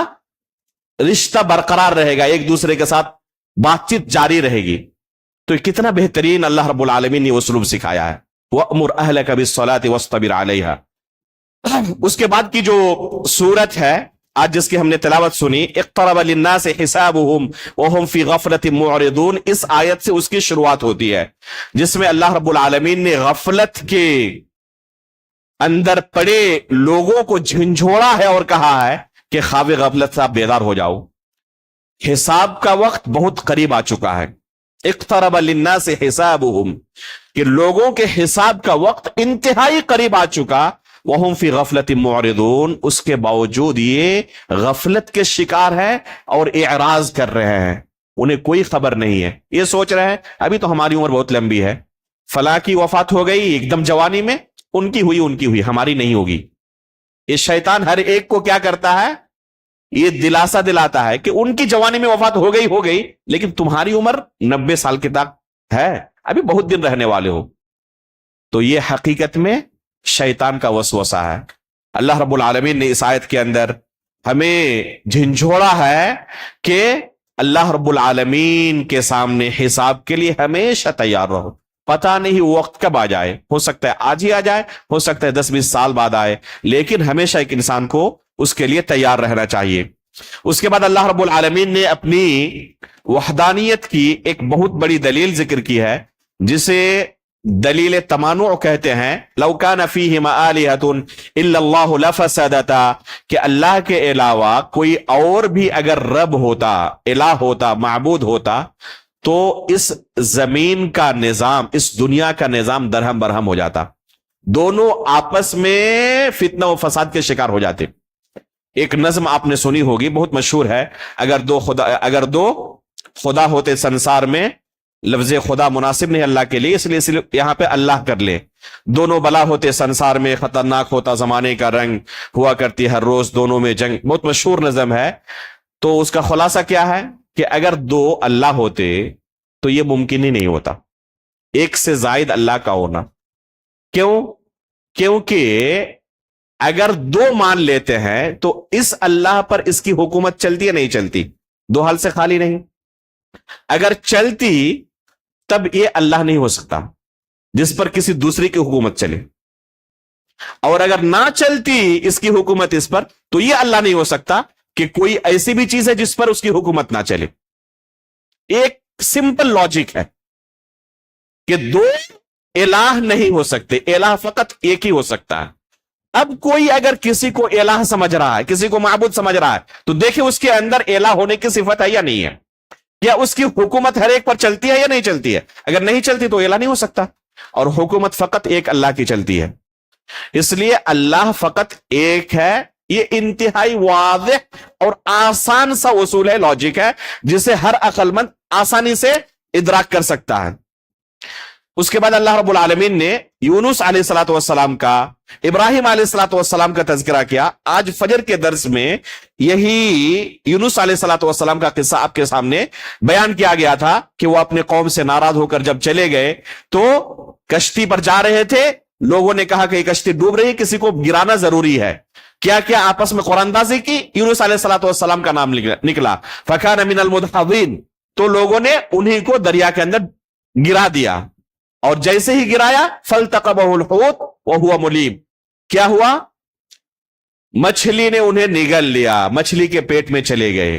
رشتہ برقرار رہے گا، ایک دوسرے کے ساتھ بات چیت جاری رہے گی. تو کتنا بہترین اللہ رب العالمین نے اسلوب سکھایا ہے. وَأْمُرْ أَهْلَكَ بِالصَّلَاةِ وَاصْطَبِرْ عَلَيْهَا. اس کے بعد کی جو سورت ہے آج جس کی ہم نے تلاوت سنی، اقترب للناس حسابهم وهم في غفلة معرضون، اس آیت سے اس کی شروعات ہوتی ہے جس میں اللہ رب العالمین نے غفلت کے اندر پڑے لوگوں کو جھنجھوڑا ہے اور کہا ہے کہ خواب غفلت سے آپ بیدار ہو جاؤ، حساب کا وقت بہت قریب آ چکا ہے. اقترب للناس حسابهم، کہ لوگوں کے حساب کا وقت انتہائی قریب آ چکا. وَهُمْ فِي غَفْلَةٍ مُعْرِضُونَ، اس کے باوجود یہ غفلت کے شکار ہیں اور اعراض کر رہے ہیں. انہیں کوئی خبر نہیں ہے، یہ سوچ رہے ہیں ابھی تو ہماری عمر بہت لمبی ہے، فلاں کی وفات ہو گئی ایک دم جوانی میں، ان کی ہوئی ہماری نہیں ہوگی. یہ شیطان ہر ایک کو کیا کرتا ہے، یہ دلاسا دلاتا ہے کہ ان کی جوانی میں وفات ہو گئی لیکن تمہاری عمر 90 سال کی تک ہے، ابھی بہت دن رہنے والے ہو. تو یہ حقیقت میں شیطان کا وسوسہ ہے. اللہ رب العالمین نے اس آیت کے اندر ہمیں جھنجھوڑا ہے کہ اللہ رب العالمین کے سامنے حساب کے لیے ہمیشہ تیار رہو. پتہ نہیں وقت کب آ جائے، ہو سکتا ہے آج ہی آ جائے، ہو سکتا ہے 10-20 سال بعد آئے، لیکن ہمیشہ ایک انسان کو اس کے لیے تیار رہنا چاہیے. اس کے بعد اللہ رب العالمین نے اپنی وحدانیت کی ایک بہت بڑی دلیل ذکر کی ہے جسے دلیل تمانع کہتے ہیں. لو کان فیہما آلہۃ الا اللہ لفسدتا، کہ اللہ کے علاوہ کوئی اور بھی اگر رب ہوتا، الہ ہوتا، معبود ہوتا تو اس زمین کا نظام، اس دنیا کا نظام درہم برہم ہو جاتا، دونوں آپس میں فتنہ و فساد کے شکار ہو جاتے. ایک نظم آپ نے سنی ہوگی، بہت مشہور ہے، اگر دو خدا ہوتے سنسار میں، لفظ خدا مناسب نہیں اللہ کے لیے، اس لیے یہاں پہ اللہ کر لے. دونوں بلا ہوتے سنسار میں، خطرناک ہوتا زمانے کا رنگ، ہوا کرتی ہر روز دونوں میں جنگ. بہت مشہور نظم ہے. تو اس کا خلاصہ کیا ہے کہ اگر 2 اللہ ہوتے تو یہ ممکن ہی نہیں ہوتا، ایک سے زائد اللہ کا ہونا. کیونکہ اگر 2 مان لیتے ہیں تو اس اللہ پر اس کی حکومت چلتی ہے نہیں چلتی؟ 2 حال سے خالی نہیں. اگر چلتی تب یہ اللہ نہیں ہو سکتا جس پر کسی دوسری کی حکومت چلے، اور اگر نہ چلتی اس کی حکومت اس پر تو یہ اللہ نہیں ہو سکتا کہ کوئی ایسی بھی چیز ہے جس پر اس کی حکومت نہ چلے. ایک سمپل لاجک ہے کہ 2 الہ نہیں ہو سکتے، الہ فقط ایک ہی ہو سکتا ہے. اب کوئی اگر کسی کو الہ سمجھ رہا ہے، کسی کو معبود سمجھ رہا ہے، تو دیکھیں اس کے اندر الہ ہونے کی صفت ہے یا نہیں ہے، کیا اس کی حکومت ہر ایک پر چلتی ہے یا نہیں چلتی ہے. اگر نہیں چلتی تو الہ نہیں ہو سکتا، اور حکومت فقط ایک اللہ کی چلتی ہے. اس لیے اللہ فقط ایک ہے. یہ انتہائی واضح اور آسان سا اصول ہے، لاجک ہے، جسے ہر عقل مند آسانی سے ادراک کر سکتا ہے. اس کے بعد اللہ رب العالمین نے یونس علیہ الصلوۃ والسلام کا، ابراہیم علیہ الصلوۃ والسلام کا تذکرہ کیا. آج فجر کے درس میں یہی یونس علیہ الصلوۃ والسلام کا قصہ آپ کے سامنے بیان کیا گیا تھا کہ وہ اپنے قوم سے ناراض ہو کر جب چلے گئے تو کشتی پر جا رہے تھے. لوگوں نے کہا کہ یہ کشتی ڈوب رہی ہے، کسی کو گرانا ضروری ہے. کیا کیا آپس میں قرآن اندازی کی، یونس علیہ الصلوۃ والسلام کا نام نکلا. فکان من المدحضین، تو لوگوں نے انہی کو دریا کے اندر گرا دیا، اور جیسے ہی گرایا فالتقمہ الحوت وہو ملیم، کیا ہوا؟ مچھلی نے انہیں نگل لیا، مچھلی کے پیٹ میں چلے گئے.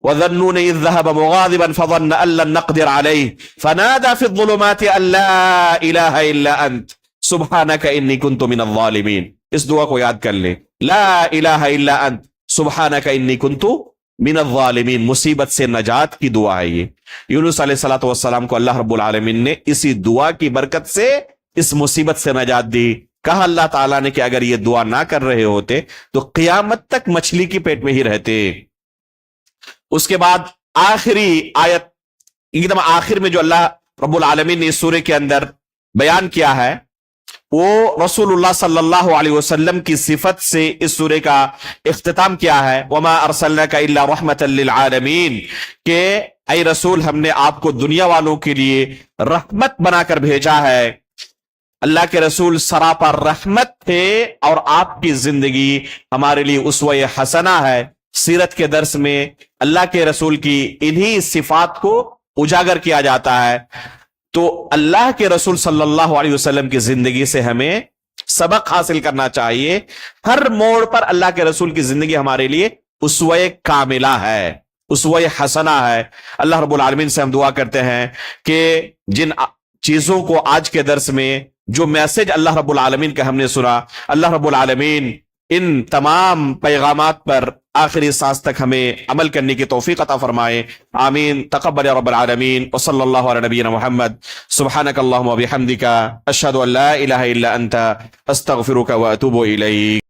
وَظَنُّونَ إِذْ ذَهَبَ مُغَاضِبًا فَظَنَّ أَن لَّن نَّقْدِرَ عَلَيْهِ فَنَادَىٰ فِي الظُّلُمَاتِ أَن لَّا إِلَٰهَ إِلَّا أَنتَ سُبْحَانَكَ إِنِّي كُنتُ مِنَ الظَّالِمِينَ. اس دعا کو یاد کر لیں، لا الہ الا انت سبحانک انی کنت من الظالمین. مصیبت سے نجات کی دعا ہے یہ. یونس علیہ الصلوۃ والسلام کو اللہ رب العالمین نے اسی دعا کی برکت سے اس مصیبت سے نجات دی. کہا اللہ تعالیٰ نے کہ اگر یہ دعا نہ کر رہے ہوتے تو قیامت تک مچھلی کی پیٹ میں ہی رہتے. اس کے بعد آخری آیت ایک دم آخر میں جو اللہ رب العالمین نے اس سورے کے اندر بیان کیا ہے وہ رسول اللہ صلی اللہ علیہ وسلم کی صفت سے اس سورے کا اختتام کیا ہے، وَمَا أَرْسَلْنَاكَ إِلَّا رَحْمَةً لِّلْعَالَمِينَ، کہ اے رسول ہم نے آپ کو دنیا والوں کے لیے رحمت بنا کر بھیجا ہے۔ اللہ کے رسول سراپا رحمت تھے اور آپ کی زندگی ہمارے لیے اسوہ حسنہ ہے۔ سیرت کے درس میں اللہ کے رسول کی انہی صفات کو اجاگر کیا جاتا ہے، تو اللہ کے رسول صلی اللہ علیہ وسلم کی زندگی سے ہمیں سبق حاصل کرنا چاہیے۔ ہر موڑ پر اللہ کے رسول کی زندگی ہمارے لیے اسوہ کاملہ ہے، اسوہ حسنہ ہے۔ اللہ رب العالمین سے ہم دعا کرتے ہیں کہ جن چیزوں کو آج کے درس میں جو میسج اللہ رب العالمین کا ہم نے سنا، اللہ رب العالمین ان تمام پیغامات پر آخری سانس تک ہمیں عمل کرنے کی توفیق عطا فرمائے، آمین۔ تقبل یا رب العالمین، وصلی اللہ علی نبینا محمد، سبحانک اللہم و بحمدک، اشہد ان لا الہ الا انت، استغفرک و اتوب الیک۔